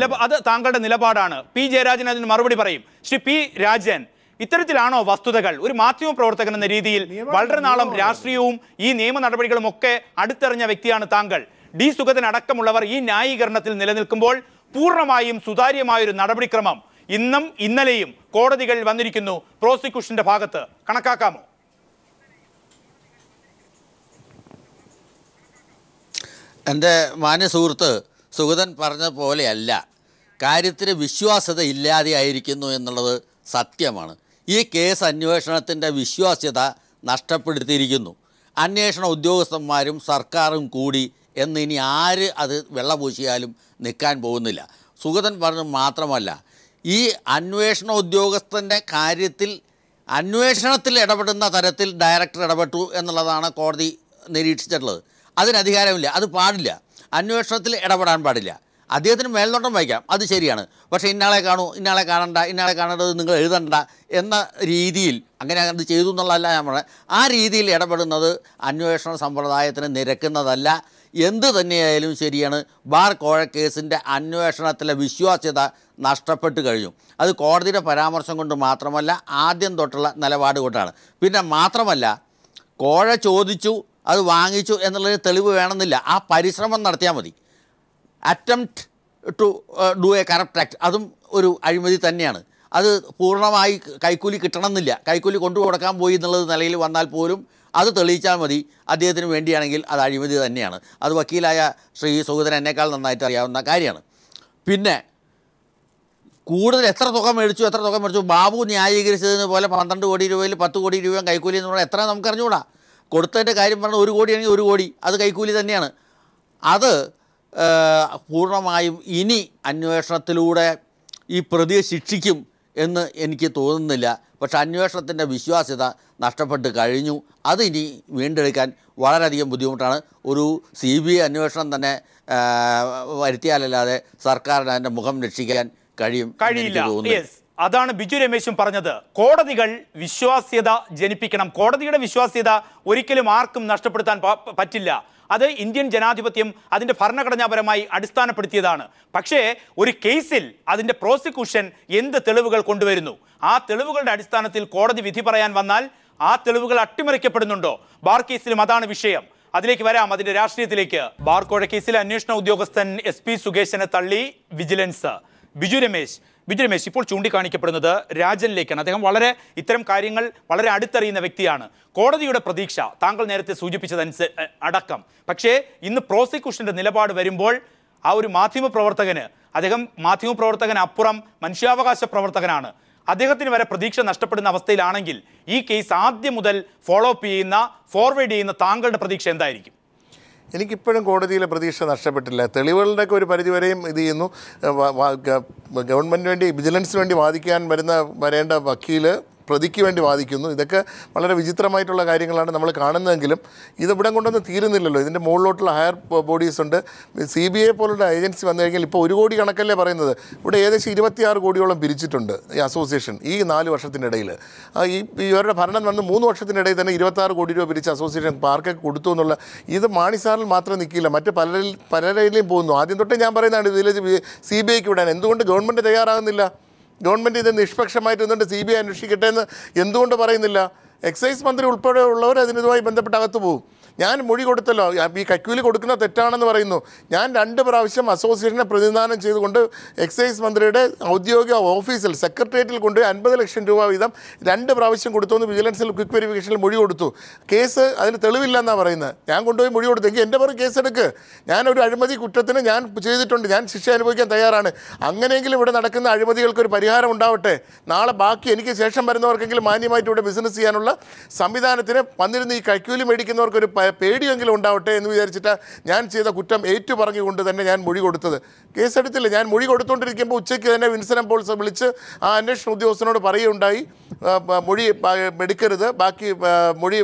താങ്കളുടെ നിലപാടാണ്. പി ജയരാജൻ അതിന് മറുപടി പറയും. ശ്രീ പി രാജൻ, ഇത്തരത്തിലാണോ വസ്തുതകൾ? ഒരു മാധ്യമ പ്രവർത്തകൻ എന്ന രീതിയിൽ വളരെ നാളും രാഷ്ട്രീയവും ഈ നിയമ നടപടികളും ഒക്കെ അടുത്തെറിഞ്ഞ വ്യക്തിയാണ് താങ്കൾ. ഡി സുഗതൻ അടക്കമുള്ളവർ ഈ ന്യായീകരണത്തിൽ നിലനിൽക്കുമ്പോൾ പൂർണ്ണമായും സുതാര്യമായൊരു നടപടിക്രമം ഇന്നും ഇന്നലെയും കോടതികളിൽ വന്നിരിക്കുന്നു പ്രോസിക്യൂഷന്റെ ഭാഗത്ത്. കണക്കാക്കാമോ? എൻ്റെ മാന്യ സുഹൃത്ത് സുഗതൻ പറഞ്ഞ പോലെയല്ല, കാര്യത്തിന് വിശ്വാസ്യത ഇല്ലാതെയായിരിക്കുന്നു എന്നുള്ളത് സത്യമാണ്. ഈ കേസ് അന്വേഷണത്തിൻ്റെ വിശ്വാസ്യത നഷ്ടപ്പെടുത്തിയിരിക്കുന്നു. അന്വേഷണ ഉദ്യോഗസ്ഥന്മാരും സർക്കാരും കൂടി എന്നിനി ആര് അത് വെള്ളപൂശിയാലും നിൽക്കാൻ പോകുന്നില്ല. സുഗതൻ പറഞ്ഞു മാത്രമല്ല, ഈ അന്വേഷണ ഉദ്യോഗസ്ഥൻ്റെ കാര്യത്തിൽ അന്വേഷണത്തിൽ ഇടപെടുന്ന തരത്തിൽ ഡയറക്ടർ ഇടപെട്ടു എന്നുള്ളതാണ് കോടതി നിരീക്ഷിച്ചിട്ടുള്ളത്. അതിന് അധികാരമില്ല, അത് പാടില്ല. അന്വേഷണത്തിൽ ഇടപെടാൻ പാടില്ല. അദ്ദേഹത്തിന് മേൽനോട്ടം വഹിക്കാം, അത് ശരിയാണ്. പക്ഷേ ഇന്നാളെ കാണൂ, ഇന്നാളെ കാണണ്ട, ഇന്നാളെ കാണേണ്ടത് നിങ്ങൾ എഴുതണ്ട എന്ന രീതിയിൽ അങ്ങനെ അത് ചെയ്തു എന്നുള്ളതല്ല ഞാൻ പറഞ്ഞത്. ആ രീതിയിൽ ഇടപെടുന്നത് അന്വേഷണ സമ്പ്രദായത്തിന് നിരക്കുന്നതല്ല. എന്ത് തന്നെയായാലും ശരിയാണ്, ബാർ കോഴ കേസിൻ്റെ അന്വേഷണത്തിലെ വിശ്വാസ്യത നഷ്ടപ്പെട്ട് കഴിഞ്ഞു. അത് കോടതിയുടെ പരാമർശം കൊണ്ട് മാത്രമല്ല, ആദ്യം തൊട്ടുള്ള നിലപാട് കൊണ്ടാണ്. പിന്നെ മാത്രമല്ല, കോഴ ചോദിച്ചു അത് വാങ്ങിച്ചു എന്നുള്ളൊരു തെളിവ് വേണമെന്നില്ല, ആ പരിശ്രമം നടത്തിയാൽ മതി. Attempt to do a corrupt act, അതും ഒരു അഴിമതി തന്നെയാണ്. അത് പൂർണ്ണമായി കൈക്കൂലി കിട്ടണമെന്നില്ല, കൈക്കൂലി കൊണ്ടു കൊടുക്കാൻ പോയി എന്നുള്ളത് നിലയിൽ വന്നാൽ പോലും അത് തെളിയിച്ചാൽ മതി. അദ്ദേഹത്തിന് വേണ്ടിയാണെങ്കിൽ അത് അഴിമതി തന്നെയാണ്. അത് വക്കീലായ ശ്രീ സുഗതൻ എന്നേക്കാൾ നന്നായിട്ട് അറിയാവുന്ന കാര്യമാണ്. പിന്നെ കൂടുതൽ എത്ര തുക മേടിച്ചു, ബാബു ന്യായീകരിച്ചതിന് പോലെ 12 കോടി രൂപയിൽ 10 കോടി രൂപയും കൈക്കൂലി എന്ന് പറഞ്ഞാൽ എത്ര നമുക്കറിഞ്ഞുകൂടാ. കൊടുത്തതിൻ്റെ കാര്യം പറഞ്ഞാൽ 1 കോടിയാണെങ്കിൽ 1 കോടി, അത് കൈക്കൂലി തന്നെയാണ്. അത് പൂർണ്ണമായും ഇനി അന്വേഷണത്തിലൂടെ ഈ പ്രതിയെ ശിക്ഷിക്കും എന്ന് എനിക്ക് തോന്നുന്നില്ല. പക്ഷേ അന്വേഷണത്തിൻ്റെ വിശ്വാസ്യത നഷ്ടപ്പെട്ട് കഴിഞ്ഞു. അതിനി വീണ്ടെടുക്കാൻ വളരെയധികം ബുദ്ധിമുട്ടാണ്. ഒരു CBI അന്വേഷണം തന്നെ വരുത്തിയാലല്ലാതെ സർക്കാരിന് അതിൻ്റെ മുഖം രക്ഷിക്കാൻ കഴിയില്ല. അതാണ് ബിജു രമേശും പറഞ്ഞത്. കോടതികൾ വിശ്വാസ്യത ജനിപ്പിക്കണം. കോടതിയുടെ വിശ്വാസ്യത ഒരിക്കലും ആർക്കും നഷ്ടപ്പെടുത്താൻ പറ്റില്ല. അത് ഇന്ത്യൻ ജനാധിപത്യം അതിൻ്റെ ഭരണഘടനാപരമായി അടിസ്ഥാനപ്പെടുത്തിയതാണ്. പക്ഷേ ഒരു കേസിൽ അതിൻ്റെ പ്രോസിക്യൂഷൻ എന്ത് തെളിവുകൾ കൊണ്ടുവരുന്നു, ആ തെളിവുകളുടെ അടിസ്ഥാനത്തിൽ കോടതി വിധി പറയാൻ വന്നാൽ ആ തെളിവുകൾ അട്ടിമറിക്കപ്പെടുന്നുണ്ടോ? ബാർ കേസിലും അതാണ് വിഷയം. അതിലേക്ക് വരാം, അതിൻ്റെ രാഷ്ട്രീയത്തിലേക്ക്. ബാർ കോഴ കേസിലെ അന്വേഷണ ഉദ്യോഗസ്ഥൻ SP സുകേശനെ തള്ളി വിജിലൻസ്. ബിജു രമേശ്, ഇപ്പോൾ ചൂണ്ടിക്കാണിക്കപ്പെടുന്നത് രാജനിലേക്കാണ്. അദ്ദേഹം ഇത്തരം കാര്യങ്ങൾ വളരെ അടുത്തറിയുന്ന വ്യക്തിയാണ്. കോടതിയുടെ പ്രതീക്ഷ താങ്കൾ നേരത്തെ സൂചിപ്പിച്ചതനുസരിച്ച് അടക്കം. പക്ഷേ ഇന്ന് പ്രോസിക്യൂഷൻ്റെ നിലപാട് വരുമ്പോൾ ആ ഒരു മാധ്യമപ്രവർത്തകന്, അദ്ദേഹം മാധ്യമപ്രവർത്തകന് അപ്പുറം മനുഷ്യാവകാശ പ്രവർത്തകനാണ്, അദ്ദേഹത്തിന് വരെ പ്രതീക്ഷ നഷ്ടപ്പെടുന്ന അവസ്ഥയിലാണെങ്കിൽ ഈ കേസ് ആദ്യം മുതൽ ഫോർവേഡ് ചെയ്യുന്ന താങ്കളുടെ പ്രതീക്ഷ എന്തായിരിക്കും? എനിക്കിപ്പോഴും കോടതിയിലെ പ്രതീക്ഷ നഷ്ടപ്പെട്ടില്ല. തെളിവുകളുടെയൊക്കെ ഒരു പരിധിവരെയും ഇത് ചെയ്യുന്നു. ഗവൺമെൻറ്റിന് വേണ്ടി, വിജിലൻസിന് വേണ്ടി വരേണ്ട വക്കീല് പ്രതിക്ക് വേണ്ടി വാദിക്കുന്നു. ഇതൊക്കെ വളരെ വിചിത്രമായിട്ടുള്ള കാര്യങ്ങളാണ് നമ്മൾ കാണുന്നതെങ്കിലും ഇതിവിടെ കൊണ്ടൊന്നും തീരുന്നില്ലല്ലോ. ഇതിൻ്റെ മുകളിലോട്ടുള്ള ഹയർ ബോഡീസ് ഉണ്ട്. CBI പോലുള്ള ഏജൻസി വന്നു കഴിഞ്ഞാൽ ഇപ്പോൾ 1 കോടി കണക്കല്ലേ പറയുന്നത്. ഇവിടെ ഏകദേശം 26 കോടിയോളം പിരിച്ചിട്ടുണ്ട് ഈ അസോസിയേഷൻ ഈ 4 വർഷത്തിനിടയിൽ. ഇവരുടെ ഭരണം വന്ന് 3 വർഷത്തിനിടയിൽ തന്നെ 26 കോടി രൂപ പിരിച്ച അസോസിയേഷൻ പാർക്കൊക്കെ കൊടുത്തു എന്നുള്ള ഇത് മാണിസാറിൽ മാത്രം നിൽക്കില്ല, മറ്റ് പലരിലും പോകുന്നു. ആദ്യം തൊട്ടേ ഞാൻ പറയുന്നതാണ് ഇതിൽ CBIക്ക് വിടാൻ. എന്തുകൊണ്ട് ഗവൺമെൻറ് തയ്യാറാകുന്നില്ല? ഗവൺമെൻറ് ഇത് നിഷ്പക്ഷമായിട്ട് നിന്നുകൊണ്ട് CBI അന്വേഷിക്കട്ടെ എന്ന് എന്തുകൊണ്ട് പറയുന്നില്ല? എക്സൈസ് മന്ത്രി ഉൾപ്പെടെയുള്ളവർ അതിനുമായി ബന്ധപ്പെട്ട് അകത്ത് പോകും. ഞാൻ മൊഴി കൊടുത്തല്ലോ, ഈ കൈക്കൂലി കൊടുക്കുന്ന തെറ്റാണെന്ന് പറയുന്നു. ഞാൻ 2 പ്രാവശ്യം അസോസിയേഷനെ പ്രതിനിധാനം ചെയ്തുകൊണ്ട് എക്സൈസ് മന്ത്രിയുടെ ഔദ്യോഗിക ഓഫീസിൽ സെക്രട്ടേറിയറ്റിൽ കൊണ്ട് 50 ലക്ഷം രൂപ വീതം 2 പ്രാവശ്യം കൊടുത്തുവെന്ന് വിജിലൻസിൽ ക്വിക്ക് വെരിഫിക്കേഷനിൽ മൊഴി കൊടുത്തു. കേസ് അതിന് തെളിവില്ലെന്നാണ് പറയുന്നത്. ഞാൻ കൊണ്ടുപോയി മൊഴി കൊടുത്തെങ്കിൽ എൻ്റെ പേര് കേസെടുക്ക്. ഞാനൊരു അഴിമതി കുറ്റത്തിന് ഞാൻ ചെയ്തിട്ടുണ്ട്, ഞാൻ ശിക്ഷ അനുഭവിക്കാൻ തയ്യാറാണ്. അങ്ങനെയെങ്കിലും ഇവിടെ നടക്കുന്ന അഴിമതികൾക്കൊരു പരിഹാരം ഉണ്ടാവട്ടെ. നാളെ ബാക്കി എനിക്ക് ശേഷം വരുന്നവർക്കെങ്കിലും മാന്യമായിട്ട് ഇവിടെ ബിസിനസ് ചെയ്യാനുള്ള സംവിധാനത്തിന് വന്നിരുന്ന് ഈ കൈക്കൂലി മേടിക്കുന്നവർക്കൊരു പേടിയെങ്കിലും ഉണ്ടാവട്ടെ എന്ന് വിചാരിച്ചിട്ട് ഞാൻ ചെയ്ത കുറ്റം ഏറ്റു പറഞ്ഞുകൊണ്ട് തന്നെ ഞാൻ മൊഴി കൊടുത്തത്. കേസെടുത്തില്ല. ഞാൻ മൊഴി കൊടുത്തുകൊണ്ടിരിക്കുമ്പോൾ ഉച്ചയ്ക്ക് തന്നെ വിൻസൻ പോൾസ് വിളിച്ച് ആ അന്വേഷണ ഉദ്യോഗസ്ഥനോട് പറയുകയുണ്ടായി, മൊഴി എടുക്കരുത്, ബാക്കി മൊഴി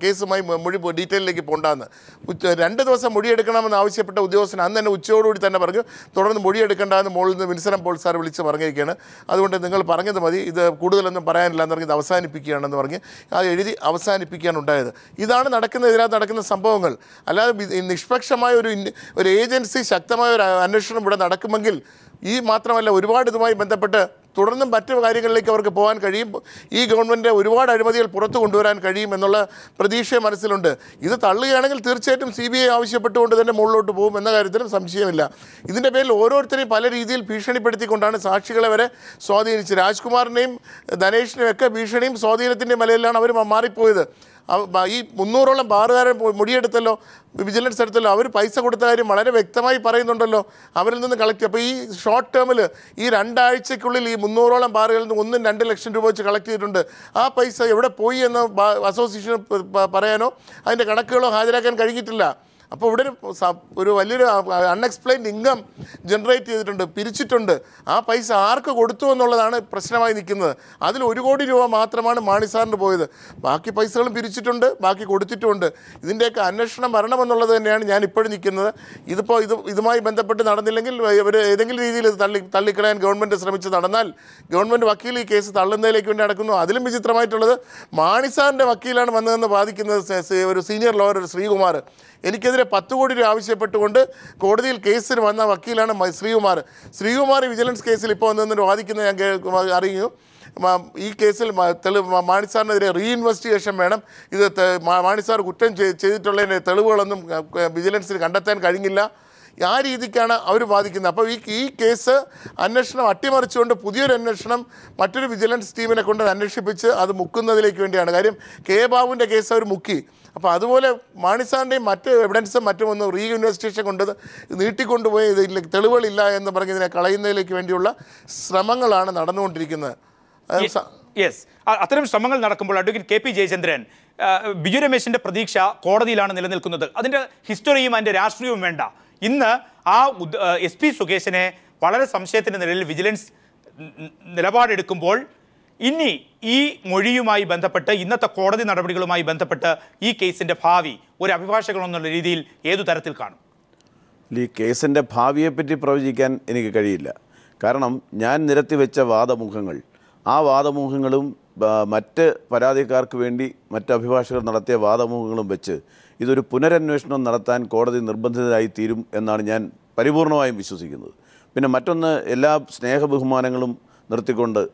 കേസുമായി മൊഴി ഡീറ്റെയിലേക്ക് പോകണ്ടെന്ന്. 2 ദിവസം മൊഴി എടുക്കണമെന്ന് ആവശ്യപ്പെട്ട ഉദ്യോഗസ്ഥൻ അന്ന് തന്നെ ഉച്ചയോടുകൂടി തന്നെ പറഞ്ഞു തുടർന്ന് മൊഴി എടുക്കേണ്ടതെന്ന് മുകളിൽ നിന്ന് വിൻസൻ പോൾ സാർ വിളിച്ച് പറഞ്ഞിരിക്കുകയാണ്. അതുകൊണ്ട് നിങ്ങൾ പറഞ്ഞത് മതി, ഇത് കൂടുതലൊന്നും പറയാനില്ല എന്ന് പറഞ്ഞ് ഇത് അവസാനിപ്പിക്കുകയാണെന്ന് പറഞ്ഞ് അത് എഴുതി അവസാനിപ്പിക്കുകയാണ് ഉണ്ടായത്. ഇതാണ് ഇതിനകത്ത് നടക്കുന്ന സംഭവങ്ങൾ. അല്ലാതെ നിഷ്പക്ഷമായ ഒരു ഏജൻസി, ശക്തമായ ഒരു അന്വേഷണം ഇവിടെ നടക്കുമെങ്കിൽ ഈ മാത്രമല്ല ഒരുപാട് ഇതുമായി ബന്ധപ്പെട്ട് തുടർന്നും മറ്റു കാര്യങ്ങളിലേക്ക് അവർക്ക് പോകാൻ കഴിയും. ഈ ഗവൺമെൻറ് ഒരുപാട് അഴിമതികൾ പുറത്തു കൊണ്ടുവരാൻ കഴിയും എന്നുള്ള പ്രതീക്ഷ മനസ്സിലുണ്ട്. ഇത് തള്ളുകയാണെങ്കിൽ തീർച്ചയായിട്ടും CBI ആവശ്യപ്പെട്ടുകൊണ്ട് തന്നെ മുകളിലോട്ട് പോകും എന്ന കാര്യത്തിലും സംശയമില്ല. ഇതിൻ്റെ പേരിൽ ഓരോരുത്തരെയും പല രീതിയിൽ ഭീഷണിപ്പെടുത്തിക്കൊണ്ടാണ് സാക്ഷികളെ വരെ സ്വാധീനിച്ച് രാജ്കുമാറിനെയും ധനേഷിനെയും ഒക്കെ ഭീഷണിയും സ്വാധീനത്തിൻ്റെ മലയിലാണ് അവർ മാറിപ്പോയത്. ഈ 300ഓളം ബാറുകാരൻ മൊഴിയെടുത്തല്ലോ, വിജിലൻസ് എടുത്തല്ലോ. അവർ പൈസ കൊടുത്ത കാര്യം വളരെ വ്യക്തമായി പറയുന്നുണ്ടല്ലോ. അവരിൽ നിന്ന് കളക്ട്. അപ്പോൾ ഈ ഷോർട്ട് ടേമിൽ ഈ 2 ആഴ്ചയ്ക്കുള്ളിൽ ഈ 300ഓളം ബാറുകളിൽ നിന്ന് 1-2 ലക്ഷം രൂപ വെച്ച് കളക്ട് ചെയ്തിട്ടുണ്ട്. ആ പൈസ എവിടെ പോയി എന്ന് അസോസിയേഷൻ പറയാനോ അതിൻ്റെ കണക്കുകളോ ഹാജരാക്കാൻ കഴിഞ്ഞിട്ടില്ല. അപ്പോൾ ഇവിടെ ഒരു വലിയൊരു അൺഎക്സ്പ്ലെയിൻഡ് ഇൻകം ജനറേറ്റ് ചെയ്തിട്ടുണ്ട്, പിരിച്ചിട്ടുണ്ട്. ആ പൈസ ആർക്ക് കൊടുത്തു എന്നുള്ളതാണ് പ്രശ്നമായി നിൽക്കുന്നത്. അതിൽ 1 കോടി രൂപ മാത്രമാണ് മാണി സാറിന് പോയത്. ബാക്കി പൈസകളും പിരിച്ചിട്ടുണ്ട്, ബാക്കി കൊടുത്തിട്ടുമുണ്ട്. ഇതിൻ്റെയൊക്കെ അന്വേഷണം വരണമെന്നുള്ളത് തന്നെയാണ് ഞാൻ ഇപ്പോഴും നിൽക്കുന്നത്. ഇതുമായി ബന്ധപ്പെട്ട് നടന്നില്ലെങ്കിൽ ഇവർ ഏതെങ്കിലും രീതിയിൽ ഇത് തള്ളിക്കളയാൻ ഗവൺമെൻറ് ശ്രമിച്ച് നടന്നാൽ ഗവൺമെൻറ് വക്കീൽ ഈ കേസ് തള്ളുന്നതിലേക്ക് വേണ്ടി നടക്കുന്നു. അതിലും വിചിത്രമായിട്ടുള്ളത് മാണി സാറിൻ്റെ വക്കീലാണ് വന്നതെന്ന് വാദിക്കുന്നത് ഒരു സീനിയർ ലോയർ ശ്രീകുമാർ. എനിക്കെതിരെ 10 കോടി രൂപ ആവശ്യപ്പെട്ടുകൊണ്ട് കോടതിയിൽ കേസിന് വന്ന വക്കീലാണ് ശ്രീകുമാർ വിജിലൻസ് കേസിൽ ഇപ്പോൾ വന്നതെന്ന് വാദിക്കുന്നത് ഞാൻ അറിയുന്നു. ഈ കേസിൽ മാണി സാറിനെതിരെ റീഇൻവെസ്റ്റിഗേഷൻ വേണം. ഇത് മാണി സാർ കുറ്റം ചെയ്തിട്ടുള്ളതിൻ്റെ തെളിവുകളൊന്നും വിജിലൻസിന് കണ്ടെത്താൻ കഴിഞ്ഞില്ല. ആ രീതിക്കാണ് അവർ വാദിക്കുന്നത്. അപ്പോൾ ഈ കേസ് അന്വേഷണം അട്ടിമറിച്ചുകൊണ്ട് പുതിയൊരു അന്വേഷണം മറ്റൊരു വിജിലൻസ് ടീമിനെ കൊണ്ട് അന്വേഷിപ്പിച്ച് അത് മുക്കുന്നതിലേക്ക് വേണ്ടിയാണ്. കാര്യം കെ ബാബുവിൻ്റെ കേസ് അവർ മുക്കി. അപ്പോൾ അതുപോലെ മാണി സാറിൻ്റെയും മറ്റ് എവിഡൻസും മറ്റുമൊന്നും റീഇൻവെസ്റ്റിഗേഷൻ കൊണ്ട് നീട്ടിക്കൊണ്ടുപോയി ഇതിൽ തെളിവുകളില്ല എന്ന് പറഞ്ഞതിനെ കളയുന്നതിലേക്ക് വേണ്ടിയുള്ള ശ്രമങ്ങളാണ് നടന്നുകൊണ്ടിരിക്കുന്നത്. യെസ്, അത്തരം ശ്രമങ്ങൾ നടക്കുമ്പോൾ അഡ്വക്കേറ്റ് KP ജയചന്ദ്രൻ, ബിജു രമേശിൻ്റെ പ്രതീക്ഷ കോടതിയിലാണ് നിലനിൽക്കുന്നത്. അതിൻ്റെ ഹിസ്റ്ററിയും അതിൻ്റെ രാഷ്ട്രീയവും വേണ്ട. ഇന്ന് ആ SP സുകേശനെ വളരെ സംശയത്തിൻ്റെ നിലയിൽ വിജിലൻസ് നിലപാടെടുക്കുമ്പോൾ ഇനി ഈ മൊഴിയുമായി ബന്ധപ്പെട്ട് ഇന്നത്തെ കോടതി നടപടികളുമായി ബന്ധപ്പെട്ട് ഈ കേസിൻ്റെ ഭാവി ഒരു അഭിഭാഷകനെന്നുള്ള രീതിയിൽ ഏതു തരത്തിൽ കാണും? ഈ കേസിൻ്റെ ഭാവിയെപ്പറ്റി പ്രവചിക്കാൻ എനിക്ക് കഴിയില്ല. കാരണം ഞാൻ നിരത്തിവെച്ച വാദമുഖങ്ങൾ, ആ വാദമുഖങ്ങളും മറ്റ് പരാതിക്കാർക്ക് വേണ്ടി മറ്റ് അഭിഭാഷകർ നടത്തിയ വാദമുഖങ്ങളും വെച്ച് ഇതൊരു പുനരന്വേഷണം നടത്താൻ കോടതി നിർബന്ധിതരായി തീരും എന്നാണ് ഞാൻ പരിപൂർണമായും വിശ്വസിക്കുന്നത്. പിന്നെ മറ്റൊന്ന്, എല്ലാ സ്നേഹബഹുമാനങ്ങളും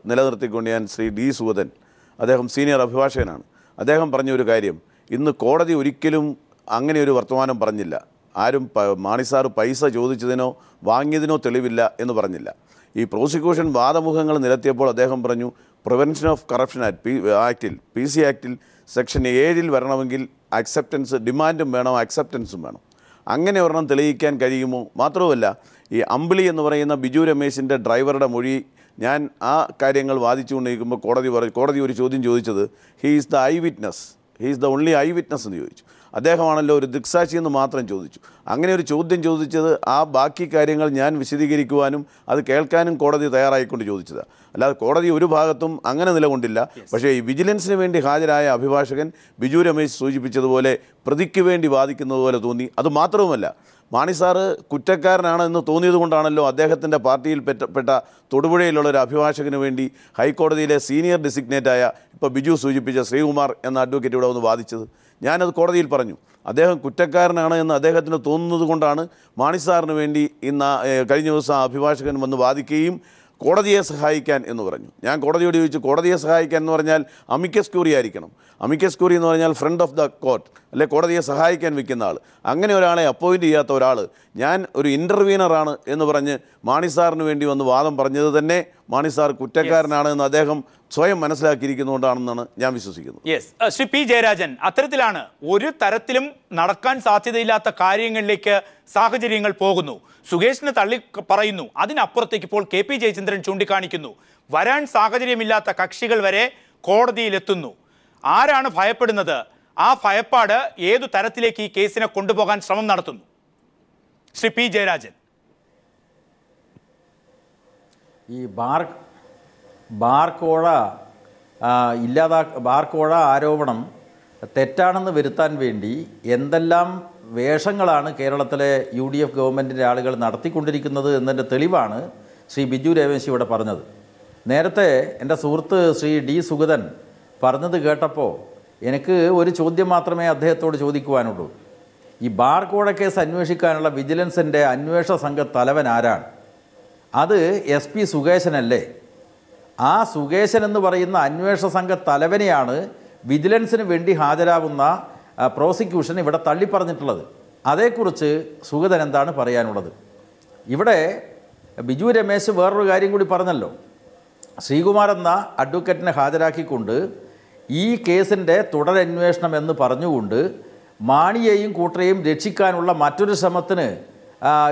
നിലനിർത്തിക്കൊണ്ട് ഞാൻ ശ്രീ D സുഗതൻ, അദ്ദേഹം സീനിയർ അഭിഭാഷകനാണ്, അദ്ദേഹം പറഞ്ഞൊരു കാര്യം, ഇന്ന് കോടതി ഒരിക്കലും അങ്ങനെ ഒരു വർത്തമാനം പറഞ്ഞില്ല. ആരും മാണി സാർ പൈസ ചോദിച്ചതിനോ വാങ്ങിയതിനോ തെളിവില്ല എന്ന് പറഞ്ഞില്ല. ഈ പ്രോസിക്യൂഷൻ വാദമുഖങ്ങൾ നിരത്തിയപ്പോൾ അദ്ദേഹം പറഞ്ഞു, പ്രിവെൻഷൻ ഓഫ് കറപ്ഷൻ ആക്റ്റിൽ PC ആക്റ്റിൽ സെക്ഷൻ 7 വരണമെങ്കിൽ ഡിമാൻഡും വേണം, അക്സെപ്റ്റൻസും വേണം. അങ്ങനെ ഒരെണ്ണം തെളിയിക്കാൻ കഴിയുമോ? മാത്രവുമല്ല, ഈ അമ്പിളി എന്ന് പറയുന്ന ബിജു രമേശിൻ്റെ ഡ്രൈവറുടെ മൊഴി ഞാൻ ആ കാര്യങ്ങൾ വാദിച്ചുകൊണ്ടിരിക്കുമ്പോൾ കോടതി ഒരു ചോദ്യം ചോദിച്ചത്, he is the only I witness എന്ന് ചോദിച്ചു. അദ്ദേഹമാണല്ലോ ഒരു ദൃക്സാക്ഷി എന്ന് മാത്രം ചോദിച്ചു. അങ്ങനെ ഒരു ചോദ്യം ചോദിച്ചത് ആ ബാക്കി കാര്യങ്ങൾ ഞാൻ വിശദീകരിക്കുവാനും അത് കേൾക്കാനും കോടതി തയ്യാറായിക്കൊണ്ട് ചോദിച്ചതാണ്. അല്ലാതെ കോടതി ഒരു ഭാഗത്തും അങ്ങനെ നിലകൊണ്ടില്ല. പക്ഷേ ഈ വിജിലൻസിന് വേണ്ടി ഹാജരായ അഭിഭാഷകൻ ബിജു രമേശ് സൂചിപ്പിച്ചതുപോലെ പ്രതിക്ക് വേണ്ടി വാദിക്കുന്നത് പോലെ തോന്നി. അതുമാത്രവുമല്ല, മാണി സാറ് കുറ്റക്കാരനാണ് എന്ന് തോന്നിയത് കൊണ്ടാണല്ലോ അദ്ദേഹത്തിൻ്റെ പാർട്ടിയിൽ പെട്ട തൊടുപുഴയിലുള്ള ഒരു അഭിഭാഷകന് വേണ്ടി ഹൈക്കോടതിയിലെ സീനിയർ ഡെസിഗ്നേറ്റായ ഇപ്പോൾ ബിജു സൂചിപ്പിച്ച ശ്രീകുമാർ എന്ന അഡ്വക്കേറ്റ് ഇവിടെ വന്ന് വാദിച്ചത്. ഞാനത് കോടതിയിൽ പറഞ്ഞു, അദ്ദേഹം കുറ്റക്കാരനാണ് എന്ന് അദ്ദേഹത്തിന് തോന്നുന്നത് കൊണ്ടാണ് മാണി സാറിന് വേണ്ടി കഴിഞ്ഞ ദിവസം ആ അഭിഭാഷകൻ വന്ന് വാദിക്കുകയും കോടതിയെ സഹായിക്കാൻ എന്ന് പറഞ്ഞു. ഞാൻ കോടതിയോട് ചോദിച്ചു, കോടതിയെ സഹായിക്കാൻ എന്ന് പറഞ്ഞാൽ അമിക്കസ് ക്യൂറി ആയിരിക്കണം. അമിക്കസ് ക്യൂറി എന്ന് പറഞ്ഞാൽ ഫ്രണ്ട് ഓഫ് ദ കോർട്ട്, അല്ലെ കോടതിയെ സഹായിക്കാൻ വെക്കുന്ന ആൾ. അങ്ങനെ ഒരാളെ അപ്പോയിൻറ്റ് ചെയ്യാത്ത ഒരാൾ ഞാൻ ഒരു ഇൻ്റർവീനറാണ് എന്ന് പറഞ്ഞ് മാണി സാറിന് വേണ്ടി വന്ന് വാദം പറഞ്ഞത് തന്നെ മാണി സാർ കുറ്റക്കാരനാണ് എന്ന് അദ്ദേഹം സ്വയം മനസ്സിലാക്കിയിരിക്കുന്നതുകൊണ്ടാണെന്നാണ് ഞാൻ വിശ്വസിക്കുന്നത്. യെസ്, ശ്രീ P ജയരാജൻ, അത്തരത്തിലാണ് ഒരു തരത്തിലും നടക്കാൻ സാധ്യതയില്ലാത്ത കാര്യങ്ങളിലേക്ക് സാഹചര്യങ്ങൾ പോകുന്നു. സുകേഷിനെ തള്ളി പറയുന്നു. അതിനപ്പുറത്തേക്ക് ഇപ്പോൾ KP ജയചന്ദ്രൻ ചൂണ്ടിക്കാണിക്കുന്നു, വരാൻ സാഹചര്യമില്ലാത്ത കക്ഷികൾ വരെ കോടതിയിലെത്തുന്നു. ആരാണ് ഭയപ്പെടുന്നത്? ആ ഭയപ്പാട് ഏതു തരത്തിലേക്ക് ഈ കേസിനെ കൊണ്ടുപോകാൻ ശ്രമം നടത്തുന്നു? ശ്രീ P ജയരാജൻ, ഈ ബാർക്കോഴ ആരോപണം തെറ്റാണെന്ന് വരുത്താൻ വേണ്ടി എന്തെല്ലാം വേഷങ്ങളാണ് കേരളത്തിലെ UDF ഗവൺമെൻറ്റിൻ്റെ ആളുകൾ നടത്തിക്കൊണ്ടിരിക്കുന്നത് എന്നതിൻ്റെ തെളിവാണ് ശ്രീ ബിജു രമേശ് ഇവിടെ പറഞ്ഞത്. നേരത്തെ എൻ്റെ സുഹൃത്ത് ശ്രീ D സുഗതൻ പറഞ്ഞത് കേട്ടപ്പോൾ എനിക്ക് ഒരു ചോദ്യം മാത്രമേ അദ്ദേഹത്തോട് ചോദിക്കുവാനുള്ളൂ. ഈ ബാർക്കോഴ കേസ് അന്വേഷിക്കാനുള്ള വിജിലൻസിൻ്റെ അന്വേഷണ സംഘ തലവൻ ആരാണ്? അത് SP സുകേശനല്ലേ? ആ സുകേശൻ എന്ന് പറയുന്ന അന്വേഷണ സംഘ തലവനെയാണ് വിജിലൻസിന് വേണ്ടി ഹാജരാകുന്ന പ്രോസിക്യൂഷൻ ഇവിടെ തള്ളിപ്പറഞ്ഞിട്ടുള്ളത്. അതേക്കുറിച്ച് സുഗതൻ എന്താണ് പറയാനുള്ളത്? ഇവിടെ ബിജു രമേശ് വേറൊരു കാര്യം കൂടി പറഞ്ഞല്ലോ. ശ്രീകുമാർ എന്ന അഡ്വക്കേറ്റിനെ ഹാജരാക്കിക്കൊണ്ട് ഈ കേസിൻ്റെ തുടരന്വേഷണം എന്ന് പറഞ്ഞുകൊണ്ട് മാണിയെയും കൂട്ടരെയും രക്ഷിക്കാനുള്ള മറ്റൊരു ശ്രമത്തിന്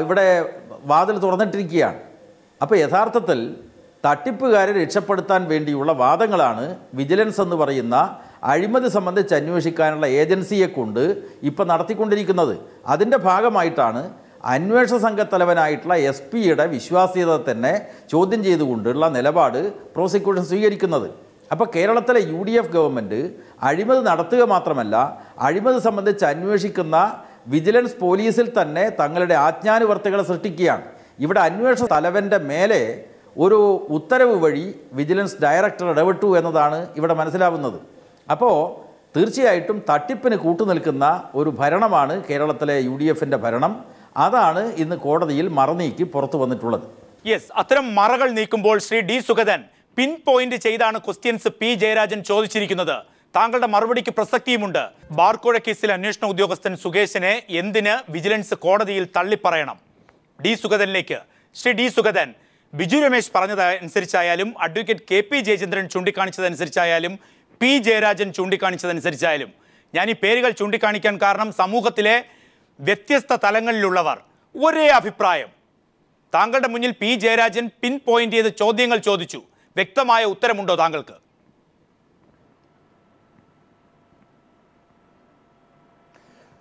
ഇവിടെ വാതിൽ തുറന്നിട്ടിരിക്കുകയാണ്. അപ്പോൾ യഥാർത്ഥത്തിൽ തട്ടിപ്പുകാരെ രക്ഷപ്പെടുത്താൻ വേണ്ടിയുള്ള വാദങ്ങളാണ് വിജിലൻസ് എന്ന് പറയുന്ന അഴിമതി സംബന്ധിച്ച് അന്വേഷിക്കാനുള്ള ഏജൻസിയെ കൊണ്ട് ഇപ്പം നടത്തിക്കൊണ്ടിരിക്കുന്നത്. അതിൻ്റെ ഭാഗമായിട്ടാണ് അന്വേഷണ സംഘത്തലവനായിട്ടുള്ള SP-യുടെ വിശ്വാസ്യത തന്നെ ചോദ്യം ചെയ്തുകൊണ്ടുള്ള നിലപാട് പ്രോസിക്യൂഷൻ സ്വീകരിക്കുന്നത്. അപ്പോൾ കേരളത്തിലെ UDF ഗവൺമെൻറ് അഴിമതി നടത്തുക മാത്രമല്ല, അഴിമതി സംബന്ധിച്ച് അന്വേഷിക്കുന്ന വിജിലൻസ് പോലീസിൽ തന്നെ തങ്ങളുടെ ആജ്ഞാനുവർത്തികളെ സൃഷ്ടിക്കുകയാണ്. ഇവിടെ അന്വേഷണ തലവൻ്റെ മേലെ ഒരു ഉത്തരവ് വഴി വിജിലൻസ് ഡയറക്ടർ ഇടപെട്ടു എന്നതാണ് ഇവിടെ മനസ്സിലാവുന്നത്. അപ്പോൾ തീർച്ചയായിട്ടും തട്ടിപ്പിന് കൂട്ടുനിൽക്കുന്ന ഒരു ഭരണമാണ് കേരളത്തിലെ UDFൻ്റെ ഭരണം. അതാണ് ഇന്ന് കോടതിയിൽ മറനീക്കി പുറത്തു വന്നിട്ടുള്ളത്. യെസ്, അത്തരം മറകൾ നീക്കുമ്പോൾ Shri D. Sugathan pin point ചെയ്താണ് ക്വസ്റ്റ്യൻസ് P. ജയരാജൻ ചോദിച്ചിരിക്കുന്നത്. താങ്കളുടെ മറുപടിക്ക് പ്രസക്തിയുമുണ്ട്. ബാർക്കോഴ കേസിൽ അന്വേഷണ ഉദ്യോഗസ്ഥൻ സുകേശിനെ എന്തിന് വിജിലൻസ് കോടതിയിൽ തള്ളിപ്പറയണം? D. സുഗതനിലേക്ക്. ശ്രീ D. സുഗതൻ, ബിജു രമേശ് പറഞ്ഞതനുസരിച്ചായാലും അഡ്വക്കേറ്റ് KP ജയചന്ദ്രൻ ചൂണ്ടിക്കാണിച്ചതനുസരിച്ചായാലും P. ജയരാജൻ ചൂണ്ടിക്കാണിച്ചതനുസരിച്ചായാലും, ഞാൻ ഈ പേരുകൾ ചൂണ്ടിക്കാണിക്കാൻ കാരണം സമൂഹത്തിലെ വ്യത്യസ്ത തലങ്ങളിലുള്ളവർ ഒരേ അഭിപ്രായം. താങ്കളുടെ മുന്നിൽ P. ജയരാജൻ പിൻ പോയിന്റ് ചെയ്ത് ചോദ്യങ്ങൾ ചോദിച്ചു. വ്യക്തമായ ഉത്തരമുണ്ടോ താങ്കൾക്ക്?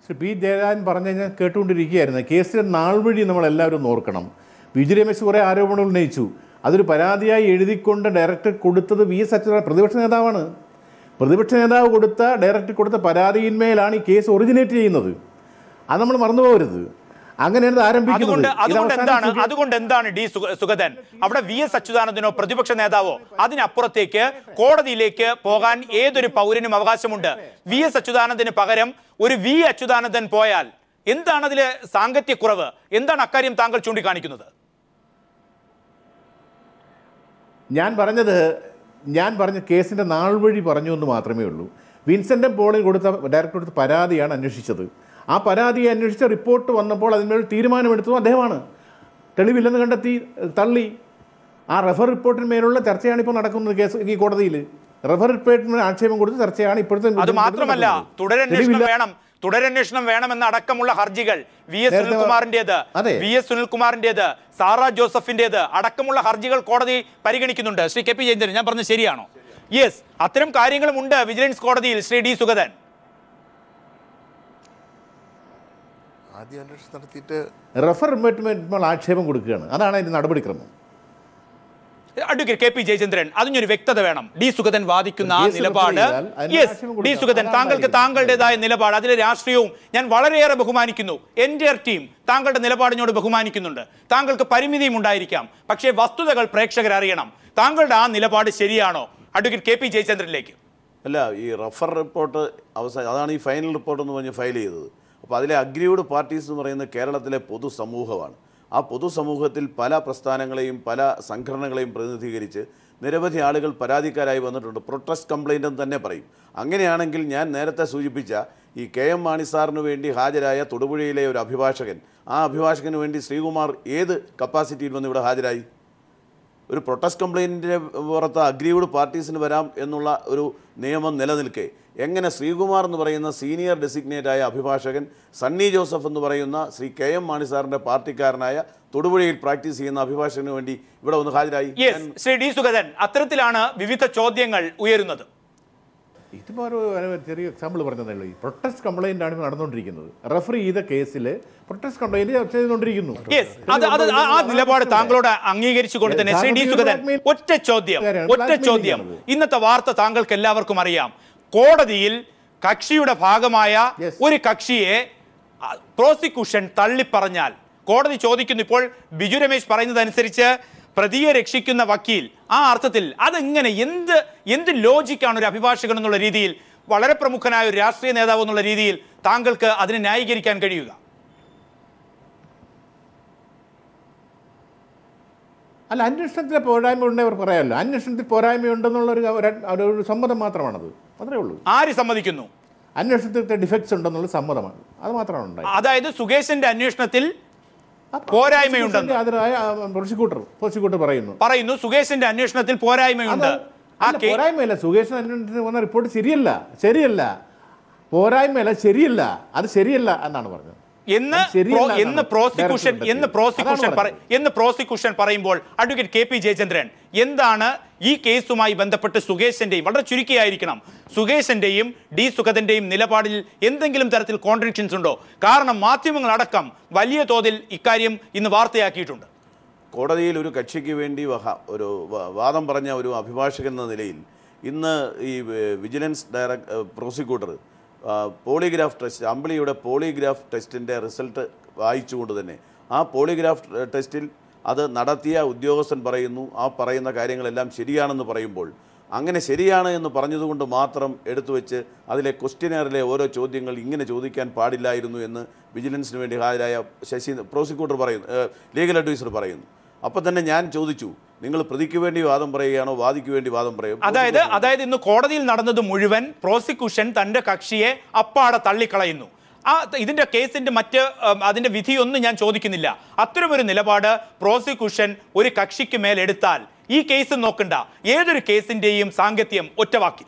ശ്രീ P. ജയരാജൻ പറഞ്ഞു കഴിഞ്ഞാൽ കേട്ടുകൊണ്ടിരിക്കുകയായിരുന്നു. കേസിൻ്റെ നാൾ വഴി നമ്മളെല്ലാവരും ഓർക്കണം. ബിജു രമേശ് കുറേ ആരോപണങ്ങൾ ഉന്നയിച്ചു. അതൊരു പരാതിയായി എഴുതിക്കൊണ്ട് ഡയറക്ടർ കൊടുത്തത് VS അച്യുതാനന്ദൻ പ്രതിപക്ഷ നേതാവാണ്. പ്രതിപക്ഷ നേതാവ് ഡയറക്ടർ കൊടുത്ത പരാതിയിന്മേലാണ് ഈ കേസ് ഒറിജിനേറ്റ് ചെയ്യുന്നത്. അത് നമ്മൾ മറന്നുപോകരുത്. അങ്ങനെയാണ് ആരംഭിക്കുന്നത്. അതുകൊണ്ട് എന്താണ് D. സുഗതൻ അവിടെ VS അച്യുതാനന്ദനോ പ്രതിപക്ഷ നേതാവോ അതിനപ്പുറത്തേക്ക് കോടതിയിലേക്ക് പോകാൻ ഏതൊരു പൗരനും അവകാശമുണ്ട്. VS അച്യുതാനന്ദന് പകരം ഒരു V. അച്യുതാനന്ദൻ പോയാൽ എന്താണ് അതിലെ സാങ്കത്യക്കുറവ്? എന്താണ് അക്കാര്യം താങ്കൾ ചൂണ്ടിക്കാണിക്കുന്നത്? ഞാൻ പറഞ്ഞ കേസിൻ്റെ നാൾ വഴി പറഞ്ഞു എന്ന് മാത്രമേ ഉള്ളൂ. വിൻസെൻ്റ് പോളിൽ ഡയറക്ടർ കൊടുത്ത പരാതിയാണ് അന്വേഷിച്ചത്. ആ പരാതിയെ അന്വേഷിച്ച റിപ്പോർട്ട് വന്നപ്പോൾ അതിന്മേൽ തീരുമാനമെടുത്തതും അദ്ദേഹമാണ്. തെളിവില്ലെന്ന് കണ്ടെത്തി തള്ളി. ആ റഫർ റിപ്പോർട്ടിന്മേലുള്ള ചർച്ചയാണ് ഇപ്പോൾ നടക്കുന്നത് കേസ് ഈ കോടതിയിൽ. റഫർ റിപ്പോർട്ടിന് ആക്ഷേപം കൊടുത്ത ചർച്ചയാണ് ഇപ്പോഴത്തെ. അത് മാത്രമല്ല, തുടരന്വേഷണം വേണമെന്ന അടക്കമുള്ള ഹർജികൾ VS സുനിൽകുമാറിന്റേത് സാറാ ജോസഫിന്റേത് അടക്കമുള്ള ഹർജികൾ കോടതി പരിഗണിക്കുന്നുണ്ട്. ശ്രീ KP ജയചന്ദ്രൻ, ഞാൻ പറഞ്ഞത് ശരിയാണോ? യെസ്, അത്തരം കാര്യങ്ങളും ഉണ്ട് വിജിലൻസ് കോടതിയിൽ. ശ്രീ D. സുഗതൻ, ആദ്യം അന്വേഷണം നടത്തിയിട്ട് റഫർ റിപ്പോർട്ടിന്മേൽ ആക്ഷേപം കൊടുക്കുകയാണ്. അതാണ് അതിന്റെ നടപടിക്രമം. അഡ്വക്കേറ്റ് KP ജയചന്ദ്രൻ, അതിനൊരു വ്യക്തത വേണം. D. സുഗതൻ വാദിക്കുന്ന ആ നിലപാട്, D. സുഗതൻ, താങ്കളുടേതായ നിലപാട്, അതിലെ രാഷ്ട്രീയവും ഞാൻ വളരെയേറെ ബഹുമാനിക്കുന്നു. എൻ്റെ ടീം താങ്കളുടെ നിലപാടിനോട് ബഹുമാനിക്കുന്നുണ്ട്. താങ്കൾക്ക് പരിമിതിയും ഉണ്ടായിരിക്കാം. പക്ഷേ വസ്തുതകൾ പ്രേക്ഷകർ അറിയണം. താങ്കളുടെ ആ നിലപാട് ശരിയാണോ? Advocate KP ജയചന്ദ്രനിലേക്ക്. അല്ല, ഈ റഫർ റിപ്പോർട്ട് അതാണ് ഈ ഫൈനൽ റിപ്പോർട്ട് എന്ന് പറഞ്ഞ് ഫയൽ ചെയ്തത്. അപ്പോൾ അതിലെ അഗ്രീവ്ഡ് പാർട്ടീസ് എന്ന് പറയുന്നത് കേരളത്തിലെ പൊതുസമൂഹമാണ്. ആ പൊതുസമൂഹത്തിൽ പല പ്രസ്ഥാനങ്ങളെയും പല സംഘടനകളെയും പ്രതിനിധീകരിച്ച് നിരവധി ആളുകൾ പരാതിക്കാരായി വന്നിട്ടുണ്ട്. പ്രൊട്ടസ്റ്റ് കംപ്ലൈൻ്റ് എന്ന് തന്നെ പറയും. അങ്ങനെയാണെങ്കിൽ ഞാൻ നേരത്തെ സൂചിപ്പിച്ച ഈ KM മാണി സാറിന് വേണ്ടി ഹാജരായ തൊടുപുഴയിലെ ഒരു അഭിഭാഷകൻ, ആ അഭിഭാഷകന് വേണ്ടി ശ്രീകുമാർ ഏത് കപ്പാസിറ്റിയിൽ വന്ന് ഇവിടെ ഹാജരായി? ഒരു പ്രൊട്ടസ്റ്റ് കംപ്ലൈൻറ്റിൻ്റെ പുറത്ത് അഗ്രീവ്ഡ് പാർട്ടീസിന് വരാം എന്നുള്ള ഒരു നിയമം നിലനിൽക്കെ എങ്ങനെ ശ്രീകുമാർ എന്ന് പറയുന്ന സീനിയർ ഡെസിഗ്നേറ്റായ അഭിഭാഷകൻ, സണ്ണി ജോസഫ് എന്ന് പറയുന്ന ശ്രീ KM മാണി സാറിൻ്റെ പാർട്ടിക്കാരനായ തൊടുപുഴയിൽ പ്രാക്ടീസ് ചെയ്യുന്ന അഭിഭാഷകന് വേണ്ടി ഇവിടെ ഒന്ന് ഹാജരായി? ശ്രീ D. സുഗതൻ, അത്തരത്തിലാണ് വിവിധ ചോദ്യങ്ങൾ ഉയരുന്നത്. ഇതിപ്പോൾ ഒരു ചെറിയ എക്സാമ്പിൾ പറഞ്ഞതേ ഉള്ളൂ. ഈ പ്രൊട്ടസ്റ്റ് കംപ്ലൈൻ്റ് ആണ് ഇപ്പോൾ നടന്നുകൊണ്ടിരിക്കുന്നത്. റെഫർ ചെയ്ത കേസിൽ പ്രൊട്ടസ്റ്റ് കംപ്ലൈൻറ്റ് ചർച്ച ചെയ്തുകൊണ്ടിരിക്കുന്നു. ആ നിലപാട് താങ്കളോട് അംഗീകരിച്ചുകൊണ്ട് തന്നെ ശ്രീ D. സുഗതൻ, ഒറ്റ ചോദ്യം. ഇന്നത്തെ വാർത്ത താങ്കൾക്ക് എല്ലാവർക്കും അറിയാം. കോടതിയിൽ കക്ഷിയുടെ ഭാഗമായ ഒരു കക്ഷിയെ പ്രോസിക്യൂഷൻ തള്ളിപ്പറഞ്ഞാൽ കോടതി ചോദിക്കുന്നു. ഇപ്പോൾ ബിജു രമേശ് പറയുന്നതനുസരിച്ച് പ്രതിയെ രക്ഷിക്കുന്ന വക്കീൽ, ആ അർത്ഥത്തിൽ അതെങ്ങനെ, എന്ത് ലോജിക്കാണ് ഒരു അഭിഭാഷകൻ എന്നുള്ള രീതിയിൽ, വളരെ പ്രമുഖനായ ഒരു രാഷ്ട്രീയ നേതാവ് എന്നുള്ള രീതിയിൽ താങ്കൾക്ക് അതിനെ ന്യായീകരിക്കാൻ കഴിയുക? അല്ല, അന്വേഷണത്തിലെ പോരായ്മ ഉണ്ടെങ്കിൽ അവർ പറയാമല്ലോ. അന്വേഷണത്തിൽ പോരായ്മയുണ്ടെന്നുള്ളൊരു സമ്മതം മാത്രമാണത്. അത്രേ ഉള്ളൂ. ആര് സമ്മതിക്കുന്നു? അന്വേഷണത്തിൽ ഡിഫക്ട്സ് ഉണ്ടെന്നുള്ള സമ്മതമാണ്. അത് മാത്രമാണ് ഉണ്ടായത്. അതായത് സുകേശന്റെ അന്വേഷണത്തിൽ പോരായ്മയുണ്ടെന്ന് പ്രോസിക്യൂട്ടർ പറയുന്നു. സുകേശന്റെ അന്വേഷണത്തിൽ പോരായ്മയുണ്ട്. പോരായ്മയല്ല, സുകേശൻ അന്വേഷണത്തിന് വന്ന റിപ്പോർട്ട് ശരിയല്ല. പോരായ്മയല്ല, ശരിയല്ല. അത് ശരിയല്ല എന്നാണ് പറഞ്ഞത്. പ്രോസിക്യൂഷൻ പറയുമ്പോൾ അഡ്വക്കേറ്റ് കെ പി ജയചന്ദ്രൻ, എന്താണ് ഈ കേസുമായി ബന്ധപ്പെട്ട് സുകേശന്റെയും, വളരെ ചുരുക്കിയായിരിക്കണം, സുകേശന്റെയും ഡി സുഗതന്റെയും നിലപാടിൽ എന്തെങ്കിലും തരത്തിൽ കോൺട്രഡിക്ഷൻസ് ഉണ്ടോ? കാരണം മാധ്യമങ്ങളടക്കം വലിയ തോതിൽ ഇക്കാര്യം ഇന്ന് വാർത്തയാക്കിയിട്ടുണ്ട്. കോടതിയിൽ ഒരു കക്ഷിക്ക് വേണ്ടി ഒരു വാദം പറഞ്ഞ ഒരു അഭിഭാഷകൻ എന്ന നിലയിൽ ഇന്ന് ഈ വിജിലൻസ് പ്രോസിക്യൂട്ടർ പോളിഗ്രാഫ് ടെസ്റ്റ്, അമ്പിളിയുടെ പോളിഗ്രാഫ് ടെസ്റ്റിൻ്റെ റിസൾട്ട് വായിച്ചുകൊണ്ട് തന്നെ ആ പോളിഗ്രാഫ് ടെസ്റ്റിൽ അത് നടത്തിയ ഉദ്യോഗസ്ഥൻ പറയുന്നു ആ പറയുന്ന കാര്യങ്ങളെല്ലാം ശരിയാണെന്ന് പറയുമ്പോൾ, അങ്ങനെ ശരിയാണ് എന്ന് പറഞ്ഞതുകൊണ്ട് മാത്രം എടുത്തു വെച്ച് അതിലെ ക്വസ്റ്റ്യനറിലെ ഓരോ ചോദ്യങ്ങൾ ഇങ്ങനെ ചോദിക്കാൻ പാടില്ലായിരുന്നു എന്ന് വിജിലൻസിന് വേണ്ടി ഹാജരായ പ്രോസിക്യൂട്ടർ പറയുന്നു, ലീഗൽ അഡ്വൈസർ പറയുന്നു. അപ്പം തന്നെ ഞാൻ ചോദിച്ചു, നിങ്ങൾ പ്രതിക്ക് വേണ്ടി വാദം പറയുകയാണോ വാദിക്ക് വേണ്ടി വാദം പറയും? അതായത് ഇന്ന് കോടതിയിൽ നടന്നത് മുഴുവൻ പ്രോസിക്യൂഷൻ തന്റെ കക്ഷിയെ അപ്പാടെ തള്ളിക്കളയുന്നു. ഇതിന്റെ കേസിന്റെ അതിന്റെ വിധിയൊന്നും ഞാൻ ചോദിക്കുന്നില്ല. അത്തരമൊരു നിലപാട് പ്രോസിക്യൂഷൻ ഒരു കക്ഷിക്ക് മേലെടുത്താൽ ഈ കേസ് നോക്കണ്ട, ഏതൊരു കേസിന്റെയും സാങ്കത്യം ഒറ്റവാക്കി.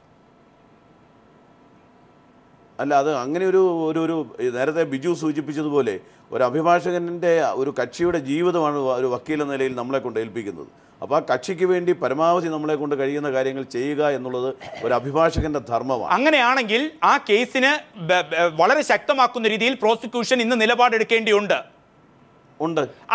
അല്ല, അത് അങ്ങനെ ഒരു നേരത്തെ ബിജു സൂചിപ്പിച്ചതുപോലെ ഒരു അഭിഭാഷകൻ്റെ ഒരു കക്ഷിയുടെ ജീവിതമാണ് ഒരു വക്കീൽ എന്ന നിലയിൽ നമ്മളെ കൊണ്ട് ഏൽപ്പിക്കുന്നത്. അപ്പോൾ ആ കക്ഷിക്ക് വേണ്ടി പരമാവധി നമ്മളെ കൊണ്ട് കഴിയുന്ന കാര്യങ്ങൾ ചെയ്യുക എന്നുള്ളത് ഒരു അഭിഭാഷകന്റെ ധർമ്മമാണ്. അങ്ങനെയാണെങ്കിൽ ആ കേസിന് വളരെ ശക്തമാക്കുന്ന രീതിയിൽ പ്രോസിക്യൂഷൻ ഇന്ന് നിലപാടെടുക്കേണ്ടിയുണ്ട്.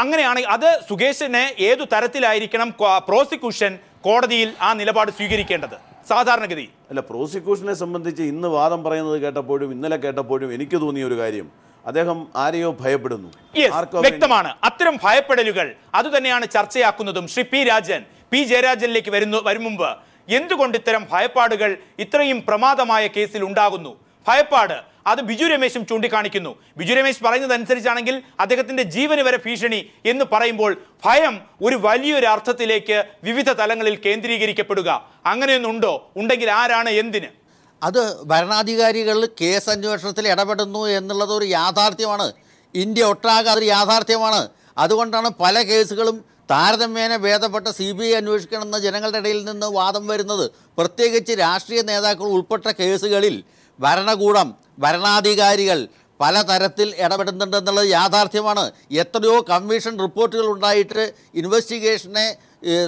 അങ്ങനെയാണെങ്കിൽ അത് സുകേശനെ ഏതു തരത്തിലായിരിക്കണം പ്രോസിക്യൂഷൻ കോടതിയിൽ ആ നിലപാട് സ്വീകരിക്കേണ്ടത് സാധാരണഗതി? അല്ല, പ്രോസിക്യൂഷനെ സംബന്ധിച്ച് ഇന്ന് വാദം പറയുന്നത് കേട്ടപ്പോഴും ഇന്നലെ കേട്ടപ്പോഴും എനിക്ക് തോന്നിയ ഒരു കാര്യം, അദ്ദേഹം ആരെയോ ഭയപ്പെടുന്നു. വ്യക്തമാണ് അത്തരം ഭയപ്പെടലുകൾ. അതുതന്നെയാണ് ചർച്ചയാക്കുന്നതും. ശ്രീ പി ജയരാജനിലേക്ക് വരും മുമ്പ് എന്തുകൊണ്ട് ഇത്തരം ഭയപ്പാടുകൾ ഇത്രയും പ്രമാദമായ കേസിൽ ഉണ്ടാകുന്നു? ഭയപ്പാട് അത് ബിജു രമേശും ചൂണ്ടിക്കാണിക്കുന്നു. ബിജു രമേശ് പറയുന്നതനുസരിച്ചാണെങ്കിൽ അദ്ദേഹത്തിന്റെ ജീവന് വരെ ഭീഷണി എന്ന് പറയുമ്പോൾ ഭയം ഒരു വലിയൊരു അർത്ഥത്തിലേക്ക് വിവിധ തലങ്ങളിൽ കേന്ദ്രീകരിക്കപ്പെടുക അങ്ങനെയൊന്നുണ്ടോ? ഉണ്ടെങ്കിൽ ആരാണ്, എന്തിന്? അത് ഭരണാധികാരികൾ കേസ് അന്വേഷണത്തിൽ ഇടപെടുന്നു എന്നുള്ളത് ഒരു യാഥാർത്ഥ്യമാണ്. ഇന്ത്യ ഒട്ടാകെ അതൊരു യാഥാർത്ഥ്യമാണ്. അതുകൊണ്ടാണ് പല കേസുകളും താരതമ്യേന ഭേദപ്പെട്ട CBI അന്വേഷിക്കണമെന്ന് ജനങ്ങളുടെ ഇടയിൽ നിന്ന് വാദം വരുന്നത്. പ്രത്യേകിച്ച് രാഷ്ട്രീയ നേതാക്കൾ ഉൾപ്പെട്ട കേസുകളിൽ ഭരണകൂടം, ഭരണാധികാരികൾ പലതരത്തിൽ ഇടപെടുന്നുണ്ടെന്നുള്ളത് യാഥാർത്ഥ്യമാണ്. എത്രയോ കമ്മീഷൻ റിപ്പോർട്ടുകൾ ഉണ്ടായിട്ട് ഇൻവെസ്റ്റിഗേഷനെ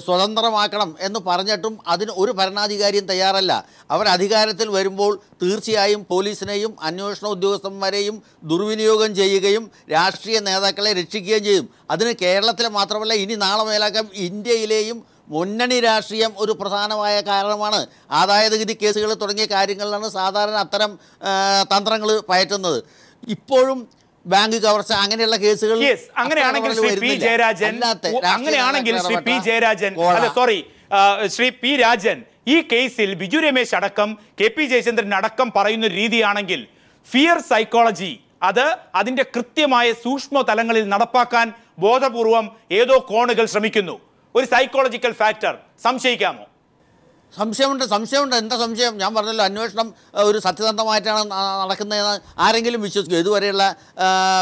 സ്വതന്ത്രമാക്കണം എന്ന് പറഞ്ഞിട്ടും അതിന് ഒരു ഭരണാധികാരിയും തയ്യാറല്ല. അവർ അധികാരത്തിൽ വരുമ്പോൾ തീർച്ചയായും പോലീസിനെയും അന്വേഷണ ഉദ്യോഗസ്ഥന്മാരെയും ദുർവിനിയോഗം ചെയ്യുകയും രാഷ്ട്രീയ നേതാക്കളെ രക്ഷിക്കുകയും ചെയ്യും. അതിന് കേരളത്തിലെ മാത്രമല്ല, ഇനി നാളെ മേലാക്കാം ഇന്ത്യയിലെയും മുന്നണി രാഷ്ട്രീയം ഒരു പ്രധാനമായ കാരണമാണ്. ആദായനികുതി കേസുകൾ തുടങ്ങിയ കാര്യങ്ങളിലാണ് സാധാരണ അത്തരം തന്ത്രങ്ങൾ പയറ്റുന്നത്. ഇപ്പോഴും ബാങ്ക് കവർച്ച അങ്ങനെയുള്ള കേസുകൾ അങ്ങനെയാണെങ്കിൽ ശ്രീ പി രാജൻ ഈ കേസിൽ ബിജു രമേശ് അടക്കം KP ജയചന്ദ്രൻ അടക്കം പറയുന്ന രീതിയാണെങ്കിൽ ഫിയർ സൈക്കോളജി അത് അതിന്റെ കൃത്യമായ സൂക്ഷ്മ തലങ്ങളിൽ നടപ്പാക്കാൻ ബോധപൂർവം ഏതോ കോണുകൾ ശ്രമിക്കുന്നു. ഒരു സൈക്കോളജിക്കൽ ഫാക്ടർ സംശയിക്കാമോ? സംശയമുണ്ട്. എന്താ സംശയം? ഞാൻ പറഞ്ഞല്ലോ, അന്വേഷണം ഒരു സത്യസന്ധമായിട്ടാണ് നടക്കുന്നതെന്ന് ആരെങ്കിലും വിശ്വസിക്കും? ഇതുവരെയുള്ള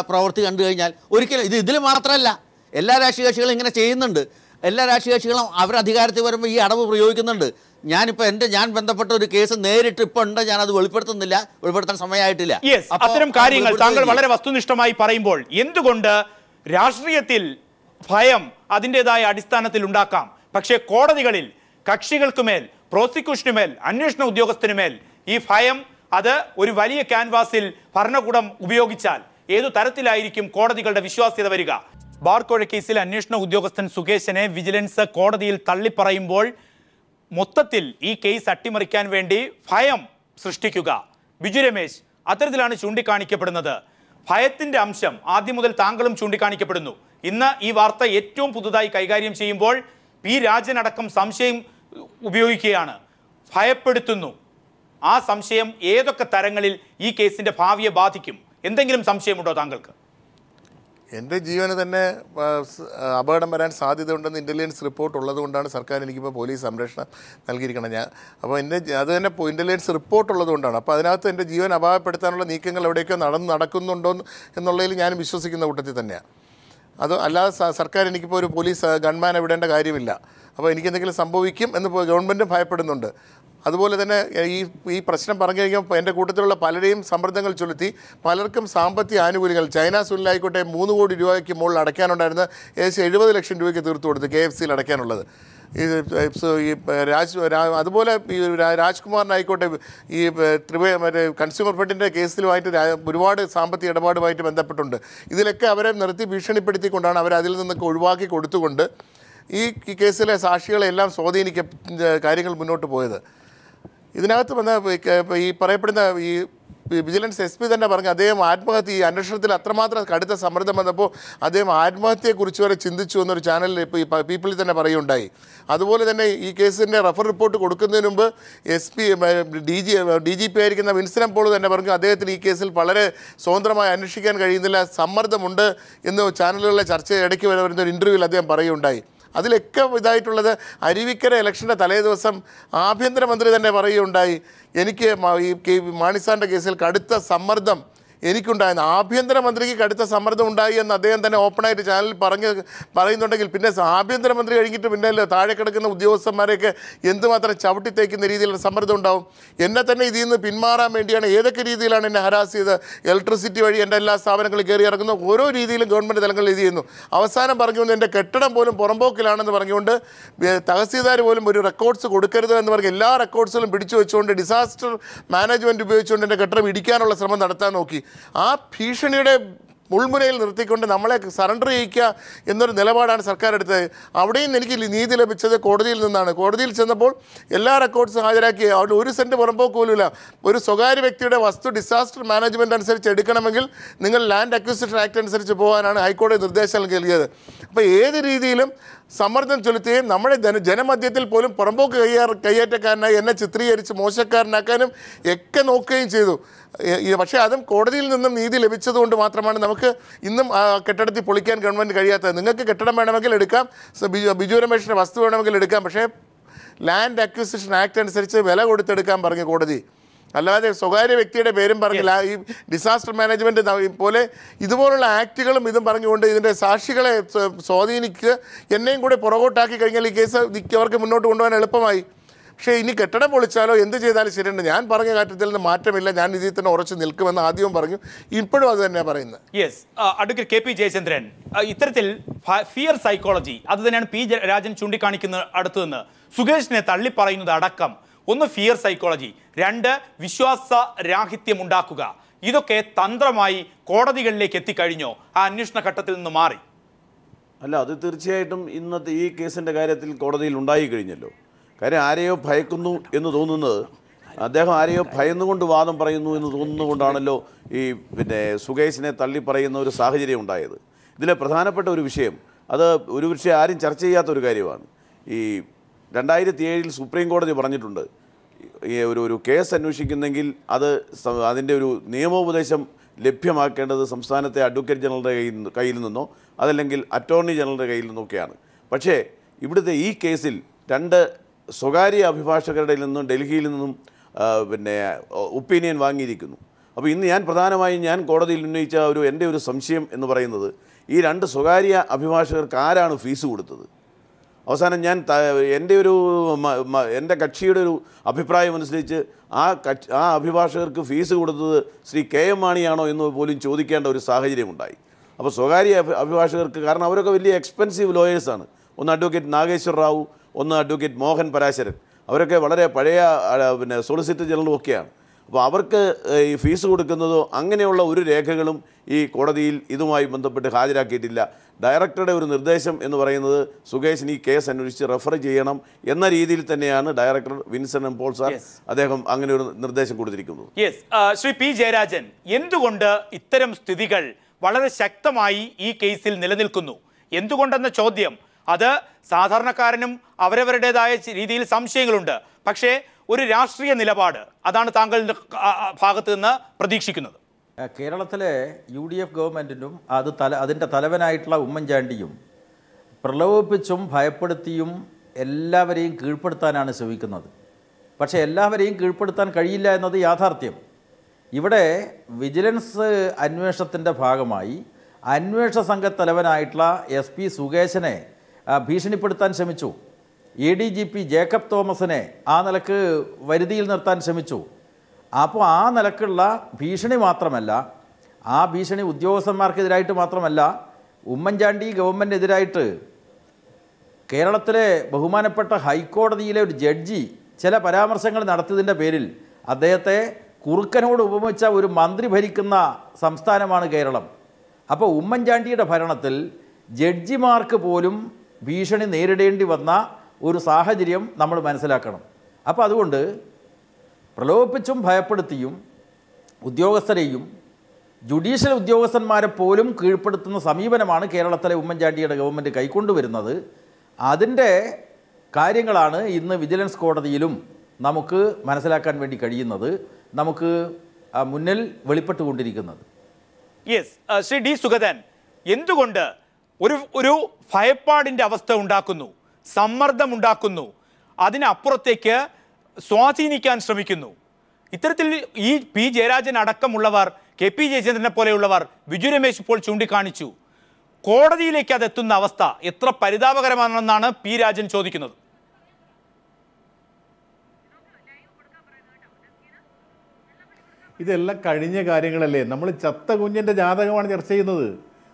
പ്രവൃത്തി കണ്ടു കഴിഞ്ഞാൽ ഒരിക്കലും ഇതിൽ മാത്രമല്ല, എല്ലാ രാഷ്ട്രീയ കക്ഷികളും ഇങ്ങനെ ചെയ്യുന്നുണ്ട്. എല്ലാ രാഷ്ട്രീയ കക്ഷികളും അവർ അധികാരത്തിൽ വരുമ്പോൾ ഈ അടവ് പ്രയോഗിക്കുന്നുണ്ട്. ഞാൻ ബന്ധപ്പെട്ട ഒരു കേസ് നേരിട്ട് ഇപ്പോൾ ഉണ്ട്, ഞാനത് വെളിപ്പെടുത്താൻ സമയമായിട്ടില്ല. അത്തരം കാര്യങ്ങൾ താങ്കൾ വളരെ വസ്തുനിഷ്ഠമായി പറയുമ്പോൾ എന്തുകൊണ്ട് രാഷ്ട്രീയത്തിൽ ഭയം അതിൻ്റെതായ അടിസ്ഥാനത്തിൽ ഉണ്ടാക്കാം, പക്ഷേ കോടതികളിൽ കക്ഷികൾക്കുമേൽ, പ്രോസിക്യൂഷനുമേൽ, അന്വേഷണ ഉദ്യോഗസ്ഥനുമേൽ ഈ ഭയം അത് ഒരു വലിയ ക്യാൻവാസിൽ ഭരണകൂടം ഉപയോഗിച്ചാൽ ഏതു തരത്തിലായിരിക്കും കോടതികളുടെ വിശ്വാസ്യത വരിക? ബാർക്കോഴ കേസിൽ അന്വേഷണ ഉദ്യോഗസ്ഥൻ സുകേശനെ വിജിലൻസ് കോടതിയിൽ തള്ളിപ്പറയുമ്പോൾ മൊത്തത്തിൽ ഈ കേസ് അട്ടിമറിക്കാൻ വേണ്ടി ഭയം സൃഷ്ടിക്കുക ബിജു രമേശ് അത്തരത്തിലാണ് ചൂണ്ടിക്കാണിക്കപ്പെടുന്നത്. ഭയത്തിന്റെ അംശം ആദ്യം മുതൽ താങ്കളും ചൂണ്ടിക്കാണിക്കപ്പെടുന്നു. ഇന്ന് ഈ വാർത്ത ഏറ്റവും പുതുതായി കൈകാര്യം ചെയ്യുമ്പോൾ പി രാജൻ അടക്കം സംശയം ഉപയോഗിക്കുകയാണ്, ഭയപ്പെടുത്തുന്നു. ആ സംശയം ഏതൊക്കെ തരങ്ങളിൽ ഈ കേസിന്റെ ഭാവിയെ ബാധിക്കും? എന്തെങ്കിലും സംശയമുണ്ടോ താങ്കൾക്ക്? എൻ്റെ ജീവന് തന്നെ അപകടം വരാൻ സാധ്യതയുണ്ടെന്ന് ഇൻ്റലിജൻസ് റിപ്പോർട്ട് ഉള്ളതുകൊണ്ടാണ് സർക്കാർ എനിക്കിപ്പോൾ പോലീസ് സംരക്ഷണം നൽകിയിരിക്കണം. അപ്പോൾ അത് തന്നെ ഇൻ്റലിജൻസ് റിപ്പോർട്ട് ഉള്ളതുകൊണ്ടാണ്. അപ്പോൾ അതിനകത്ത് എൻ്റെ ജീവൻ അപായപ്പെടുത്താനുള്ള നീക്കങ്ങൾ എവിടെയൊക്കെ നടക്കുന്നുണ്ടോ എന്നുള്ളതിൽ ഞാൻ വിശ്വസിക്കുന്ന കൂട്ടത്തിൽ തന്നെയാണ്. അത് അല്ലാതെ സർക്കാർ എനിക്കിപ്പോൾ ഒരു പോലീസ് ഗൺമാനെ വിടേണ്ട കാര്യമില്ല. അപ്പോൾ എനിക്കെന്തെങ്കിലും സംഭവിക്കും എന്ന് ഗവൺമെൻറ്റും ഭയപ്പെടുന്നുണ്ട്. അതുപോലെ തന്നെ ഈ പ്രശ്നം പറഞ്ഞു കഴിഞ്ഞാൽ എൻ്റെ കൂട്ടത്തിലുള്ള പലരെയും സമ്മർദ്ദങ്ങൾ ചൊലുത്തി പലർക്കും സാമ്പത്തിക ആനുകൂല്യങ്ങൾ ചൈന സുനിലായിക്കോട്ടെ 3 കോടി രൂപയ്ക്ക് മുകളിൽ അടയ്ക്കാനുണ്ടായിരുന്ന ഏകദേശം 70 ലക്ഷം രൂപയ്ക്ക് തീർത്തു കൊടുത്ത് KFCയിൽ അടയ്ക്കാനുള്ളത്. ഈ അതുപോലെ ഈ രാജ്കുമാറിനായിക്കോട്ടെ ഈ മറ്റേ കൺസ്യൂമർ ഫെഡിൻ്റെ കേസിലുമായിട്ട് ഒരുപാട് സാമ്പത്തിക ഇടപാടുമായിട്ട് ബന്ധപ്പെട്ടുണ്ട്. ഇതിലൊക്കെ അവരെ നിർത്തി ഭീഷണിപ്പെടുത്തിക്കൊണ്ടാണ് അവരെ അതിൽ നിന്നൊക്കെ ഒഴിവാക്കി കൊടുത്തുകൊണ്ട് ഈ കേസിലെ സാക്ഷികളെല്ലാം സ്വാധീനിക്ക കാര്യങ്ങൾ മുന്നോട്ട് പോയത്. ഇതിനകത്ത് വന്ന ഈ പറയപ്പെടുന്ന ഈ വിജിലൻസ് SP തന്നെ പറഞ്ഞു അദ്ദേഹം ആത്മഹത്യ ഈ അന്വേഷണത്തിൽ അത്രമാത്രം കടുത്ത സമ്മർദ്ദം വന്നപ്പോൾ അദ്ദേഹം ആത്മഹത്യയെക്കുറിച്ച് വരെ ചിന്തിച്ചു എന്നൊരു ചാനലിൽ ഇപ്പോൾ ഈ പീപ്പിളിൽ തന്നെ പറയുകയുണ്ടായി. അതുപോലെ തന്നെ ഈ കേസിൻ്റെ റഫർ റിപ്പോർട്ട് കൊടുക്കുന്നതിന് മുമ്പ് DGP ആയിരിക്കുന്ന വിൻസെൻ്റ് പോൾ തന്നെ പറഞ്ഞു അദ്ദേഹത്തിന് ഈ കേസിൽ വളരെ സ്വതന്ത്രമായി അന്വേഷിക്കാൻ കഴിയുന്നില്ല, സമ്മർദ്ദമുണ്ട് എന്ന് ചാനലുകളിലെ ചർച്ച ഇടയ്ക്ക് വരുന്ന ഒരു ഇൻ്റർവ്യൂവിൽ അദ്ദേഹം പറയുകയുണ്ടായി. അതിലൊക്കെ ഇതായിട്ടുള്ളത് അരുവിക്കര ഇലക്ഷൻ്റെ തലേ ദിവസം ആഭ്യന്തരമന്ത്രി തന്നെ പറയുകയുണ്ടായി എനിക്ക് ഈ മാണിസാറിൻ്റെ കേസിൽ കടുത്ത സമ്മർദ്ദം എനിക്കുണ്ടായിരുന്നു. ആഭ്യന്തരമന്ത്രിക്ക് കടുത്ത സമ്മർദ്ദം ഉണ്ടായി എന്ന് അദ്ദേഹം തന്നെ ഓപ്പണായിട്ട് ചാനലിൽ പറയുന്നുണ്ടെങ്കിൽ പിന്നെ ആഭ്യന്തരമന്ത്രി കഴിഞ്ഞിട്ട് പിന്നെ താഴെ കിടക്കുന്ന ഉദ്യോഗസ്ഥന്മാരെയൊക്കെ എന്തുമാത്രം ചവിട്ടിത്തേക്കുന്ന രീതിയിലുള്ള സമ്മർദ്ദം ഉണ്ടാവും. എന്നെ തന്നെ ഇതിൽ നിന്ന് പിന്മാറാൻ വേണ്ടിയാണ് ഏതൊക്കെ രീതിയിലാണ് എന്നെ ഹരാസ് ചെയ്ത് ഇലക്ട്രിസിറ്റി വഴി എൻ്റെ എല്ലാ സ്ഥാപനങ്ങളും കയറി ഇറങ്ങുന്നു, ഓരോ രീതിയിലും ഗവൺമെൻറ് തലങ്ങളിൽ ഇത് ചെയ്യുന്നു. അവസാനം പറഞ്ഞുകൊണ്ട് എൻ്റെ കെട്ടിടം പോലും പുറമ്പോക്കിലാണെന്ന് പറഞ്ഞുകൊണ്ട് തഹസീൽദാർ പോലും ഒരു റെക്കോർഡ്സ് കൊടുക്കരുത് എന്ന് പറഞ്ഞ് എല്ലാ റെക്കോർഡ്സുകളും പിടിച്ചു വെച്ചുകൊണ്ട് ഡിസാസ്റ്റർ മാനേജ്മെൻറ്റ് ഉപയോഗിച്ചുകൊണ്ട് എൻ്റെ കെട്ടിടം ഇടിക്കാനുള്ള ശ്രമം നടത്താൻ നോക്കി. ആ ഭീഷണിയുടെ മുൾമുനയിൽ നിർത്തിക്കൊണ്ട് നമ്മളെ സറണ്ടർ ചെയ്യിക്കുക എന്നൊരു നിലപാടാണ് സർക്കാർ എടുത്തത്. അവിടെയും എനിക്ക് നീതി ലഭിച്ചത് കോടതിയിൽ നിന്നാണ്. കോടതിയിൽ ചെന്നപ്പോൾ എല്ലാ റെക്കോർഡ്സും ഹാജരാക്കി അവിടെ 1 സെൻറ്റ് പുറമ്പോക്ക് പോലുമില്ല. ഒരു സ്വകാര്യ വ്യക്തിയുടെ വസ്തു ഡിസാസ്റ്റർ മാനേജ്മെൻറ്റ് അനുസരിച്ച് എടുക്കണമെങ്കിൽ നിങ്ങൾ ലാൻഡ് അക്വിസിഷൻ ആക്ട് അനുസരിച്ച് പോകാനാണ് ഹൈക്കോടതി നിർദ്ദേശം നൽകിയത്. അപ്പോൾ ഏത് രീതിയിലും സമ്മർദ്ദം ചെലുത്തുകയും നമ്മുടെ ജനമധ്യത്തിൽ പോലും പുറമ്പോക്ക് കയ്യേറ്റക്കാരനായി എന്നെ ചിത്രീകരിച്ച് മോശക്കാരനാക്കാനും ഒക്കെ നോക്കുകയും ചെയ്തു. പക്ഷേ അതും കോടതിയിൽ നിന്നും നീതി ലഭിച്ചതുകൊണ്ട് മാത്രമാണ് നമുക്ക് ഇന്നും കെട്ടിടത്തിൽ പൊളിക്കാൻ ഗവൺമെൻറ് കഴിയാത്തത്. നിങ്ങൾക്ക് കെട്ടിടം വേണമെങ്കിൽ എടുക്കാം, ബിജു രമേശിൻ്റെ വസ്തു വേണമെങ്കിൽ എടുക്കാം, പക്ഷേ ലാൻഡ് അക്വിസിഷൻ ആക്ട് അനുസരിച്ച് വില കൊടുത്തെടുക്കാൻ പറഞ്ഞു കോടതി. അല്ലാതെ സ്വകാര്യ വ്യക്തിയുടെ പേരും പറഞ്ഞില്ല. ഈ ഡിസാസ്റ്റർ മാനേജ്മെൻറ്റ് പോലെ ഇതുപോലുള്ള ആക്റ്റുകളും ഇതും പറഞ്ഞുകൊണ്ട് ഇതിൻ്റെ സാക്ഷികളെ സ്വാധീനിക്കുക എന്നെയും കൂടെ പുറകോട്ടാക്കി കഴിഞ്ഞാൽ ഈ കേസ് അവർക്ക് മുന്നോട്ട് കൊണ്ടുപോകാൻ എളുപ്പമായി. പക്ഷേ ഇനി കെട്ടിടം പൊളിച്ചാലോ എന്ത് ചെയ്താലും ശരിയുണ്ട്, ഞാൻ പറഞ്ഞ കാര്യത്തിൽ നിന്ന് മാറ്റമില്ല, ഞാൻ ഇതിൽ തന്നെ ഉറച്ചു നിൽക്കുമെന്ന് ആദ്യവും പറഞ്ഞു, ഇപ്പോഴും അത് തന്നെയാണ് പറയുന്നത്. യെസ്, അഡ്വക്കേറ്റ് KP ജയചന്ദ്രൻ, ഇത്തരത്തിൽ ഫിയർ സൈക്കോളജി അത് തന്നെയാണ് P. രാജൻ ചൂണ്ടിക്കാണിക്കുന്ന അടുത്ത് നിന്ന് സുകേഷിനെ തള്ളിപ്പറയുന്നത് അടക്കം. ഒന്ന് ഫിയർ സൈക്കോളജി, 2 വിശ്വാസരാഹിത്യം ഉണ്ടാക്കുക. ഇതൊക്കെ തന്ത്രമായി കോടതികളിലേക്ക് എത്തിക്കഴിഞ്ഞോ? ആ അന്വേഷണ ഘട്ടത്തിൽ നിന്ന് മാറി? അല്ല, അത് തീർച്ചയായിട്ടും ഇന്നത്തെ ഈ കേസിൻ്റെ കാര്യത്തിൽ കോടതിയിൽ ഉണ്ടായി കഴിഞ്ഞല്ലോ. കാര്യം ആരെയോ ഭയക്കുന്നു എന്ന് തോന്നുന്നത്, അദ്ദേഹം ആരെയോ ഭയന്നുകൊണ്ട് വാദം പറയുന്നു എന്ന് തോന്നുന്നുകൊണ്ടാണല്ലോ ഈ സുകേഷിനെ തള്ളിപ്പറയുന്ന ഒരു സാഹചര്യം ഉണ്ടായത്. ഇതിലെ പ്രധാനപ്പെട്ട ഒരു വിഷയം, അത് ഒരു പക്ഷേ ആരും ചർച്ച ചെയ്യാത്ത ഒരു കാര്യമാണ്. ഈ 2007 സുപ്രീം കോടതി പറഞ്ഞിട്ടുണ്ട്, ഈ ഒരു കേസ് അന്വേഷിക്കുന്നെങ്കിൽ അതിൻ്റെ ഒരു നിയമോപദേശം ലഭ്യമാക്കേണ്ടത് സംസ്ഥാനത്തെ അഡ്വക്കേറ്റ് ജനറലുടെ കയ്യിൽ നിന്നോ അതല്ലെങ്കിൽ അറ്റോർണി ജനറലുടെ കയ്യിൽ നിന്നൊക്കെയാണ്. പക്ഷേ ഇവിടുത്തെ ഈ കേസിൽ 2 സ്വകാര്യ അഭിഭാഷകരുടെ നിന്നും ഡൽഹിയിൽ നിന്നും ഒപ്പീനിയൻ വാങ്ങിയിരിക്കുന്നു. അപ്പോൾ ഇന്ന് ഞാൻ പ്രധാനമായും കോടതിയിൽ ഉന്നയിച്ച എൻ്റെ ഒരു സംശയം എന്ന് പറയുന്നത്, ഈ 2 സ്വകാര്യ അഭിഭാഷകർക്ക് ആരാണ് ഫീസ് കൊടുത്തത്? അവസാനം എൻ്റെ കക്ഷിയുടെ ഒരു അഭിപ്രായം അനുസരിച്ച് ആ അഭിഭാഷകർക്ക് ഫീസ് കൊടുത്തത് ശ്രീ KM മാണിയാണോ എന്ന് പോലും ചോദിക്കേണ്ട ഒരു സാഹചര്യമുണ്ടായി. അപ്പോൾ സ്വകാര്യ അഭിഭാഷകർക്ക്, കാരണം അവരൊക്കെ വലിയ എക്സ്പെൻസീവ് ലോയേഴ്സാണ്. ഒന്ന് അഡ്വക്കേറ്റ് നാഗേശ്വർ റാവു, ഒന്ന് അഡ്വക്കേറ്റ് മോഹൻ പരാശരൻ, അവരൊക്കെ വളരെ പഴയ സോളിസിറ്റർ ജനറലും ഒക്കെയാണ്. അപ്പോൾ അവർക്ക് ഈ ഫീസ് കൊടുക്കുന്നതോ അങ്ങനെയുള്ള ഒരു രേഖകളും ഈ കോടതിയിൽ ഇതുമായി ബന്ധപ്പെട്ട് ഹാജരാക്കിയിട്ടില്ല. ഡയറക്ടറുടെ ഒരു നിർദ്ദേശം എന്ന് പറയുന്നത് സുകേഷിന് ഈ കേസ് അന്വേഷിച്ച് റെഫർ ചെയ്യണം എന്ന രീതിയിൽ തന്നെയാണ് ഡയറക്ടർ വിൻസെൻ്റ് പോൾ സാർ അദ്ദേഹം അങ്ങനെ ഒരു നിർദ്ദേശം കൊടുത്തിരിക്കുന്നത്. ശ്രീ P. ജയരാജൻ, എന്തുകൊണ്ട് ഇത്തരം സ്ഥിതികൾ വളരെ ശക്തമായി ഈ കേസിൽ നിലനിൽക്കുന്നു? എന്തുകൊണ്ടെന്ന ചോദ്യം, അത് സാധാരണക്കാരനും അവരവരുടേതായ രീതിയിൽ സംശയങ്ങളുണ്ട്. പക്ഷേ ഒരു രാഷ്ട്രീയ നിലപാട്, അതാണ് താങ്കളുടെ ഭാഗത്ത് നിന്ന് പ്രതീക്ഷിക്കുന്നത്. കേരളത്തിലെ UDF ഗവൺമെൻറ്റിനും അതിൻ്റെ തലവനായിട്ടുള്ള ഉമ്മൻചാണ്ടിയും പ്രലോഭിപ്പിച്ചും ഭയപ്പെടുത്തിയും എല്ലാവരെയും കീഴ്പ്പെടുത്താനാണ് ശ്രമിക്കുന്നത്. പക്ഷേ എല്ലാവരെയും കീഴ്പ്പെടുത്താൻ കഴിയില്ല എന്നത് യാഥാർത്ഥ്യം. ഇവിടെ വിജിലൻസ് അന്വേഷണത്തിൻ്റെ ഭാഗമായി അന്വേഷണ സംഘത്തലവനായിട്ടുള്ള SP സുകേശനെ ഭീഷണിപ്പെടുത്താൻ ശ്രമിച്ചു. ADGP ജേക്കബ് തോമസിനെ ആ നിലക്ക് വരുതിയിൽ നിർത്താൻ ശ്രമിച്ചു. അപ്പോൾ ആ നിലക്കുള്ള ഭീഷണി മാത്രമല്ല, ആ ഭീഷണി ഉദ്യോഗസ്ഥന്മാർക്കെതിരായിട്ട് മാത്രമല്ല, ഉമ്മൻചാണ്ടി ഗവൺമെൻറ്റിനെതിരായിട്ട് കേരളത്തിലെ ബഹുമാനപ്പെട്ട ഹൈക്കോടതിയിലെ ഒരു ജഡ്ജി ചില പരാമർശങ്ങൾ നടത്തിയതിൻ്റെ പേരിൽ അദ്ദേഹത്തെ കുറുക്കനോട് ഉപമിച്ച ഒരു മന്ത്രി ഭരിക്കുന്ന സംസ്ഥാനമാണ് കേരളം. അപ്പോൾ ഉമ്മൻചാണ്ടിയുടെ ഭരണത്തിൽ ജഡ്ജിമാർക്ക് പോലും ഭീഷണി നേരിടേണ്ടി വന്ന ഒരു സാഹചര്യം നമ്മൾ മനസ്സിലാക്കണം. അപ്പോൾ അതുകൊണ്ട് പ്രലോഭിപ്പിച്ചും ഭയപ്പെടുത്തിയും ഉദ്യോഗസ്ഥരെയും ജുഡീഷ്യൽ ഉദ്യോഗസ്ഥന്മാരെ പോലും കീഴ്പ്പെടുത്തുന്ന സമീപനമാണ് കേരളത്തിലെ ഉമ്മൻചാണ്ടിയുടെ ഗവൺമെൻറ് കൈക്കൊണ്ടുവരുന്നത്. അതിൻ്റെ കാര്യങ്ങളാണ് ഇന്ന് വിജിലൻസ് കോടതിയിലും നമുക്ക് മനസ്സിലാക്കാൻ വേണ്ടി കഴിയുന്നത്, നമുക്ക് മുന്നിൽ വെളിപ്പെട്ടുകൊണ്ടിരിക്കുന്നത്. Yes, Shri D. സുഗതൻ, എന്തുകൊണ്ട് ഒരു ഭയപ്പാടിൻ്റെ അവസ്ഥ ഉണ്ടാക്കുന്നു, സമ്മർദ്ദമുണ്ടാക്കുന്നു, അതിനപ്പുറത്തേക്ക് സ്വാധീനിക്കാൻ ശ്രമിക്കുന്നു? ഇത്തരത്തിൽ ഈ P. ജയരാജൻ അടക്കമുള്ളവർ, KP ജയചന്ദ്രനെ പോലെയുള്ളവർ, ബിജു രമേശ് ഇപ്പോൾ ചൂണ്ടിക്കാണിച്ചു. കോടതിയിലേക്ക് അതെത്തുന്ന അവസ്ഥ എത്ര പരിതാപകരമാണെന്നാണ് P. രാജൻ ചോദിക്കുന്നത്. ഇതെല്ലാം കഴിഞ്ഞ കാര്യങ്ങളല്ലേ. നമ്മൾ ചത്ത കുഞ്ഞിൻ്റെ ജാതകമാണ് ചർച്ച ചെയ്യുന്നത്.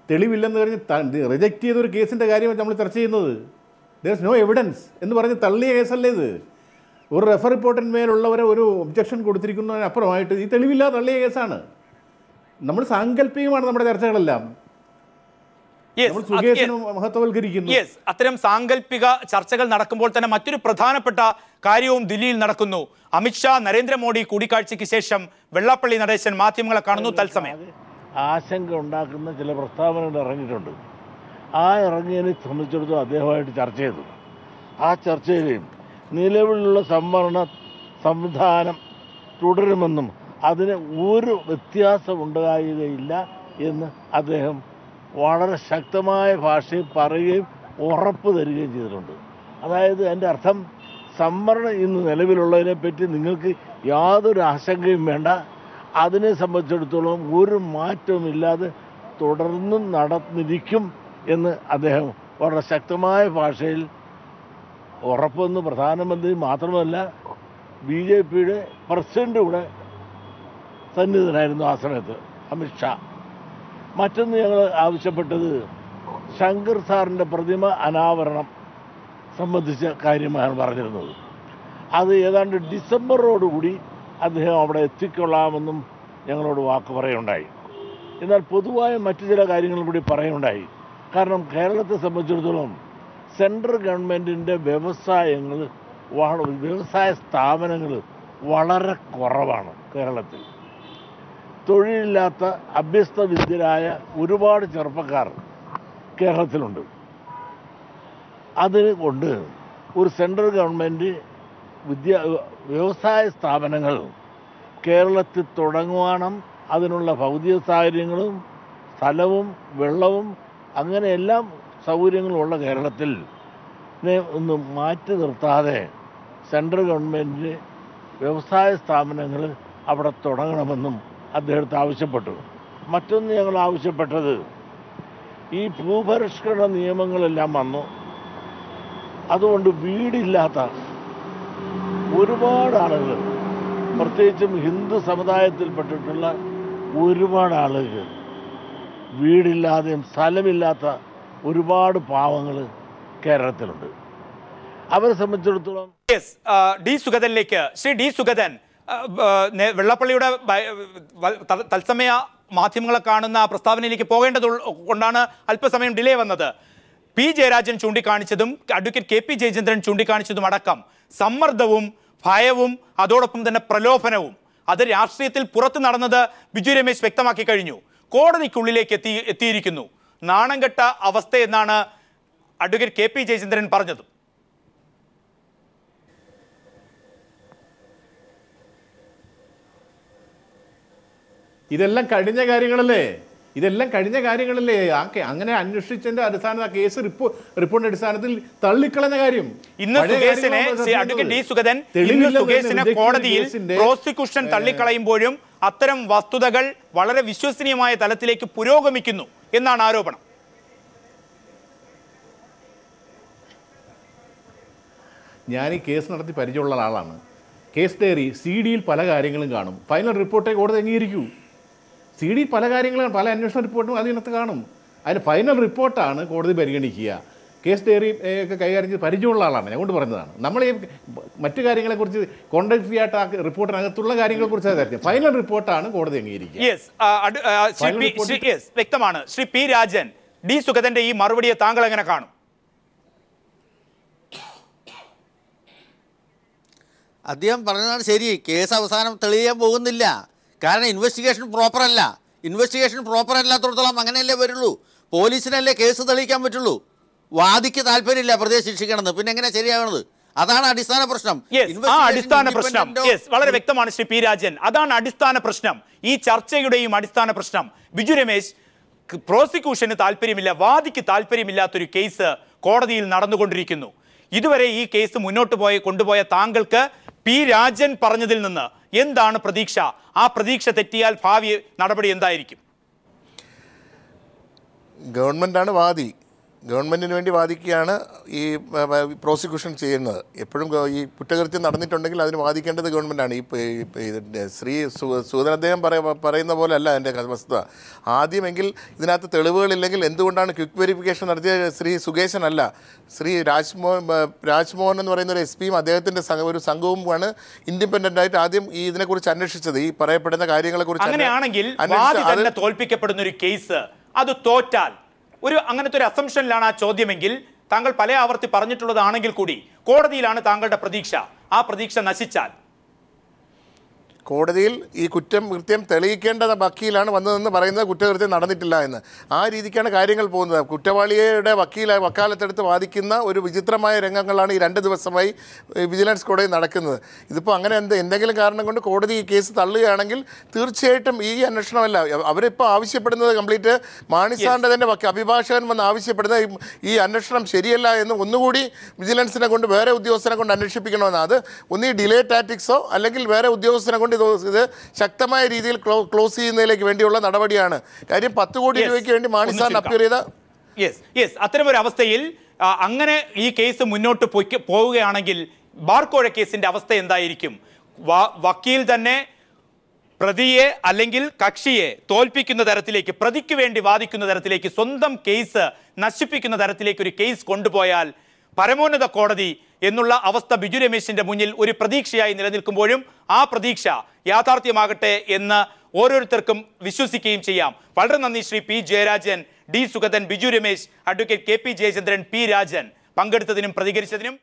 തെളിവില്ലെന്ന് പറഞ്ഞ് റിജക്റ്റ് ചെയ്തൊരു കേസിൻ്റെ കാര്യമാണ് നമ്മൾ ചർച്ച ചെയ്യുന്നത്. ദർ ഇസ് നോ എവിഡൻസ് എന്ന് പറഞ്ഞ് തള്ളിയ കേസല്ലേ ഇത്. ഒരു റെഫർ റിപ്പോർട്ടിന്മേലുള്ളവരെ ഒരു ഒബ്ജക്ഷൻ കൊടുത്തിരിക്കുന്നതിനപ്പുറമായിട്ട് ഈ തെളിവില്ലാതെ തള്ളിയ കേസാണ്. നമ്മൾ സാങ്കല്പികമാണ് നമ്മുടെ ചർച്ചകളെല്ലാം. അത്തരം സാങ്കല്പിക ചർച്ചകൾ നടക്കുമ്പോൾ തന്നെ മറ്റൊരു പ്രധാനപ്പെട്ട കാര്യവും ദില്ലിയിൽ നടക്കുന്നു. അമിത്ഷാ നരേന്ദ്രമോദി കൂടിക്കാഴ്ചയ്ക്ക് ശേഷം വെള്ളാപ്പള്ളി നടേശൻ മാധ്യമങ്ങളെ കാണുന്നു. തത്സമയം ആശങ്ക ഉണ്ടാക്കുന്ന ചില പ്രസ്താവനകൾ ഇറങ്ങിയിട്ടുണ്ട്. ആ ഇറങ്ങിയതിനെ സംബന്ധിച്ചിടത്തോളം അദ്ദേഹമായിട്ട് ചർച്ച ചെയ്തു. ആ ചർച്ചയിലും നിലവിലുള്ള സംവരണ സംവിധാനം തുടരുമെന്നും അതിന് ഒരു വ്യത്യാസം ഉണ്ടാകുകയില്ല എന്ന് അദ്ദേഹം വളരെ ശക്തമായ ഭാഷയിൽ പറയുകയും ഉറപ്പ് തരികയും ചെയ്തിട്ടുണ്ട്. അതായത് എൻ്റെ അർത്ഥം, സംവരണം ഇന്ന് നിലവിലുള്ളതിനെപ്പറ്റി നിങ്ങൾക്ക് യാതൊരു ആശങ്കയും വേണ്ട, അതിനെ സംബന്ധിച്ചിടത്തോളം ഒരു മാറ്റവുമില്ലാതെ തുടർന്നും നടന്നിരിക്കും എന്ന് അദ്ദേഹം വളരെ ശക്തമായ ഭാഷയിൽ ഉറപ്പെന്ന് പ്രധാനമന്ത്രി മാത്രമല്ല BJPയുടെ പ്രസിഡന്റ് കൂടെ സന്നിഹിതനായിരുന്നു ആ സമയത്ത്, അമിത്ഷാ. മറ്റൊന്ന് ഞങ്ങൾ ആവശ്യപ്പെട്ടത് ശങ്കർ സാറിൻ്റെ പ്രതിമ അനാവരണം സംബന്ധിച്ച കാര്യമാണ് പറഞ്ഞിരുന്നത്. അത് ഏതാണ്ട് ഡിസംബറോടുകൂടി അദ്ദേഹം അവിടെ എത്തിക്കൊള്ളാമെന്നും ഞങ്ങളോട് വാക്ക് പറയുണ്ടായി. എന്നാൽ പൊതുവായ മറ്റു ചില കാര്യങ്ങളും കൂടി പറയുണ്ടായി. കാരണം കേരളത്തെ സംബന്ധിച്ചിടത്തോളം സെൻട്രൽ ഗവൺമെൻറ്റിൻ്റെ വ്യവസായ സ്ഥാപനങ്ങൾ വളരെ കുറവാണ് കേരളത്തിൽ. തൊഴിലില്ലാത്ത അഭ്യസ്തവിദ്യരായ ഒരുപാട് ചെറുപ്പക്കാർ കേരളത്തിലുണ്ട്. അതുകൊണ്ട് ഒരു സെൻട്രൽ ഗവൺമെൻറ് വ്യവസായ സ്ഥാപനങ്ങൾ കേരളത്തിൽ തുടങ്ങുവാനും അതിനുള്ള ഭൗതിക സാഹചര്യങ്ങളും സ്ഥലവും വെള്ളവും അങ്ങനെ എല്ലാം സൗകര്യങ്ങളുമുള്ള കേരളത്തിൽ ഒന്ന് മാറ്റി നിർത്താതെ സെൻട്രൽ ഗവൺമെൻറ് വ്യവസായ സ്ഥാപനങ്ങൾ അവിടെ തുടങ്ങണമെന്നും അദ്ദേഹത്തെ ആവശ്യപ്പെട്ടു. മറ്റൊന്ന് ഞങ്ങൾ ആവശ്യപ്പെട്ടത്, ഈ ഭൂപരിഷ്കരണ നിയമങ്ങളെല്ലാം വന്നു. അതുകൊണ്ട് വീടില്ലാത്ത ഒരുപാട് ആളുകൾ, പ്രത്യേകിച്ചും ഹിന്ദു സമുദായത്തിൽപ്പെട്ടിട്ടുള്ള ഒരുപാട് ആളുകൾ വീടില്ലാതെയും സ്ഥലമില്ലാത്ത ഒരുപാട് പാവങ്ങൾ കേരളത്തിലുണ്ട്. അവരെ സംബന്ധിച്ചിടത്തോളം D. സുഗതനിലേക്ക്. ശ്രീ D. സുഗതൻ, വെള്ളാപ്പള്ളിയുടെ തത്സമയ മാധ്യമങ്ങളെ കാണുന്ന പ്രസ്താവനയിലേക്ക് പോകേണ്ടത് കൊണ്ടാണ് അല്പസമയം ഡിലേ വന്നത്. P. ജയരാജൻ ചൂണ്ടിക്കാണിച്ചതും അഡ്വക്കേറ്റ് KP ജയചന്ദ്രൻ ചൂണ്ടിക്കാണിച്ചതും അടക്കം സമ്മർദ്ദവും ഭയവും അതോടൊപ്പം തന്നെ പ്രലോഭനവും അത് രാഷ്ട്രീയത്തിൽ പുറത്ത് നടന്നത് ബിജു രമേശ് വ്യക്തമാക്കി കഴിഞ്ഞു. കോടതിക്കുള്ളിലേക്ക് എത്തിയിരിക്കുന്നു. നാണംകെട്ട അവസ്ഥയെന്നാണ് അഡ്വക്കേറ്റ് KP ജയചന്ദ്രൻ പറഞ്ഞത്. ഇതെല്ലാം കഴിഞ്ഞ കാര്യങ്ങളല്ലേ. അങ്ങനെ അന്വേഷിച്ചതിന്റെ അടിസ്ഥാനത്തിൽ ആ കേസ് റിപ്പോർട്ടിന്റെ അടിസ്ഥാനത്തിൽ തള്ളിക്കളഞ്ഞ കാര്യം. ഇന്ന് സുകേശിനെ കോടതിയിൽ പ്രോസിക്യൂഷൻ തള്ളിക്കളയുമ്പോഴും അത്തരം വസ്തുതകൾ വളരെ വിശ്വസനീയമായ തലത്തിലേക്ക് പുരോഗമിക്കുന്നു എന്നാണ് ആരോപണം. ഞാൻ ഈ കേസ് നടത്തി പരിചയമുള്ള ആളാണ്. കേസ് ഡയറി CD-യിൽ പല കാര്യങ്ങളും കാണും. ഫൈനൽ റിപ്പോർട്ടേ കോടതി അംഗീകരിക്കൂ. CD പല കാര്യങ്ങളും, പല അന്വേഷണ റിപ്പോർട്ടും അതിനകത്ത് കാണും. അതിന് ഫൈനൽ റിപ്പോർട്ടാണ് കോടതി പരിഗണിക്കുക. കേസ് ഡയറി ഒക്കെ കൈകാര്യം ചെയ്ത് പരിചയമുള്ള ആളാണ്, ഞാൻ കൊണ്ട് പറഞ്ഞതാണ്. നമ്മൾ ഈ മറ്റു കാര്യങ്ങളെക്കുറിച്ച് കോൺടാക്ട് ചെയ്യാത്ത ആ റിപ്പോർട്ടിനകത്തുള്ള കാര്യങ്ങളെക്കുറിച്ച് കാര്യം, ഫൈനൽ റിപ്പോർട്ടാണ് കോടതി അംഗീകരിക്കുക. വ്യക്തമാണ്. ശ്രീ പി രാജൻ, ഡി സുഗതന്റെ ഈ മറുപടിയെ താങ്കൾ എങ്ങനെ കാണും? അദ്ദേഹം പറഞ്ഞതാണ് ശരി. കേസ് അവസാനം തെളിയാൻ പോകുന്നില്ല. കാരണം ഇൻവെസ്റ്റിഗേഷൻ പ്രോപ്പർ അല്ല. ഇൻവെസ്റ്റിഗേഷൻ പ്രോപ്പർ അല്ലാത്തടത്തോളം അങ്ങനെയല്ലേ വരുള്ളൂ. പോലീസിനല്ലേ കേസ് തെളിയിക്കാൻ പറ്റുള്ളൂ. വാദിക്ക് താല്പര്യമില്ല പ്രതിയെ ശിക്ഷിക്കണമെന്ന്, പിന്നെ എങ്ങനെ ശരിയാവണത്? അതാണ് അടിസ്ഥാന പ്രശ്നം. അടിസ്ഥാന പ്രശ്നം വളരെ വ്യക്തമാണ് ശ്രീ പി രാജൻ. അതാണ് അടിസ്ഥാന പ്രശ്നം, ഈ ചർച്ചയുടെയും അടിസ്ഥാന പ്രശ്നം. ബിജു രമേശ്, പ്രോസിക്യൂഷന് താല്പര്യമില്ല, വാദിക്ക് താല്പര്യമില്ലാത്തൊരു കേസ് കോടതിയിൽ നടന്നുകൊണ്ടിരിക്കുന്നു. ഇതുവരെ ഈ കേസ് മുന്നോട്ട് കൊണ്ടുപോയ താങ്കൾക്ക് പി രാജൻ പറഞ്ഞതിൽ നിന്ന് എന്താണ് പ്രതീക്ഷ? ആ പ്രതീക്ഷ തെറ്റിയാൽ ഭാവി നടപടി എന്തായിരിക്കും? ഗവൺമെൻറ്റാണ് വാദി. ഗവൺമെൻറ്റിന് വേണ്ടി വാദിക്കുകയാണ് ഈ പ്രോസിക്യൂഷൻ ചെയ്യുന്നത്. എപ്പോഴും ഈ കുറ്റകൃത്യം നടന്നിട്ടുണ്ടെങ്കിൽ അതിന് വാദിക്കേണ്ടത് ഗവൺമെൻറ്റാണ്. ശ്രീ സുഗതൻ അദ്ദേഹം പറയുന്ന പോലെ അല്ല എൻ്റെ വസ്തുത. ആദ്യമെങ്കിൽ ഇതിനകത്ത് തെളിവുകളില്ലെങ്കിൽ എന്തുകൊണ്ടാണ് ക്വിക്ക് വെരിഫിക്കേഷൻ നടത്തിയ ശ്രീ സുകേശൻ അല്ല, ശ്രീ രാജ്മോഹൻ എന്ന് പറയുന്ന ഒരു SP-യും അദ്ദേഹത്തിൻ്റെ ഒരു സംഘവുമാണ് ഇൻഡിപെൻഡൻ്റായിട്ട് ആദ്യം ഈ ഇതിനെക്കുറിച്ച് അന്വേഷിച്ചത്, ഈ പറയപ്പെടുന്ന കാര്യങ്ങളെക്കുറിച്ച്. അങ്ങനെയാണെങ്കിൽ തോൽപ്പിക്കപ്പെടുന്ന ഒരു കേസ് അത് തോറ്റാൽ അങ്ങനത്തെ ഒരു അസംഷനിലാണ് ആ ചോദ്യമെങ്കിൽ, താങ്കൾ പല ആവർത്തി പറഞ്ഞിട്ടുള്ളതാണെങ്കിൽ കൂടി കോടതിയിലാണ് താങ്കളുടെ പ്രതീക്ഷ. ആ പ്രതീക്ഷ നശിച്ചാൽ കോടതിയിൽ ഈ കൃത്യം തെളിയിക്കേണ്ട വക്കീലാണ് വന്നതെന്ന് പറയുന്നത് കുറ്റകൃത്യം നടന്നിട്ടില്ല എന്ന്. ആ രീതിക്കാണ് കാര്യങ്ങൾ പോകുന്നത്. കുറ്റവാളിയുടെ വക്കാലത്തെടുത്ത് വാദിക്കുന്ന ഒരു വിചിത്രമായ രംഗങ്ങളാണ് ഈ 2 ദിവസമായി വിജിലൻസ് കോടതി നടക്കുന്നത്. ഇതിപ്പോൾ അങ്ങനെ എന്തെങ്കിലും കാരണം കൊണ്ട് കോടതി ഈ കേസ് തള്ളുകയാണെങ്കിൽ തീർച്ചയായിട്ടും ഈ അന്വേഷണമല്ല. അവരിപ്പോൾ ആവശ്യപ്പെടുന്നത് കംപ്ലീറ്റ് മാണിസാറിൻ്റെ തന്നെ അഭിഭാഷകൻ വന്ന് ആവശ്യപ്പെടുന്ന ഈ അന്വേഷണം ശരിയല്ല എന്ന് ഒന്നുകൂടി വിജിലൻസിനെ കൊണ്ട് വേറെ ഉദ്യോഗസ്ഥനെ കൊണ്ട് അന്വേഷിപ്പിക്കണമെന്ന്. അത് ഒന്നീ ഡിലേ ടാറ്റിക്സോ അല്ലെങ്കിൽ വേറെ ഉദ്യോഗസ്ഥനെ കൊണ്ട് ഇത് ശക്തമായ രീതിയിൽ ക്ലോസ് ചെയ്യുന്നതിലേക്ക് വേണ്ടിയുള്ള നടപടിയാണ്. കാര്യം 10 കോടി രൂപയ്ക്ക് വേണ്ടി മാണിസാറിന് അപ്പീൽ ചെയ്ത അത്തരമൊരു അവസ്ഥയിൽ അങ്ങനെ ഈ കേസ് മുന്നോട്ട് പോവുകയാണെങ്കിൽ ബാർക്കോഴ കേസിന്റെ അവസ്ഥ എന്തായിരിക്കും? വക്കീൽ തന്നെ പ്രതിയെ അല്ലെങ്കിൽ കക്ഷിയെ തോൽപ്പിക്കുന്ന തരത്തിലേക്ക്, പ്രതിക്ക് വേണ്ടി വാദിക്കുന്ന തരത്തിലേക്ക്, സ്വന്തം കേസ് നശിപ്പിക്കുന്ന തരത്തിലേക്ക് ഒരു കേസ് കൊണ്ടുപോയാൽ പരമോന്നത കോടതി എന്നുള്ള അവസ്ഥ ബിജു രമേശിന്റെ മുന്നിൽ ഒരു പ്രതീക്ഷയായി നിലനിൽക്കുമ്പോഴും ആ പ്രതീക്ഷ യാഥാർത്ഥ്യമാകട്ടെ എന്ന് ഓരോരുത്തർക്കും വിശ്വസിക്കുകയും ചെയ്യാം. വളരെ നന്ദി Shri P Jayarajan, D Sugathan, Biju Ramesh, advocate KP Jayachandran, P Rajan പങ്കെടുത്തതിനും പ്രതികരിച്ചതിനും.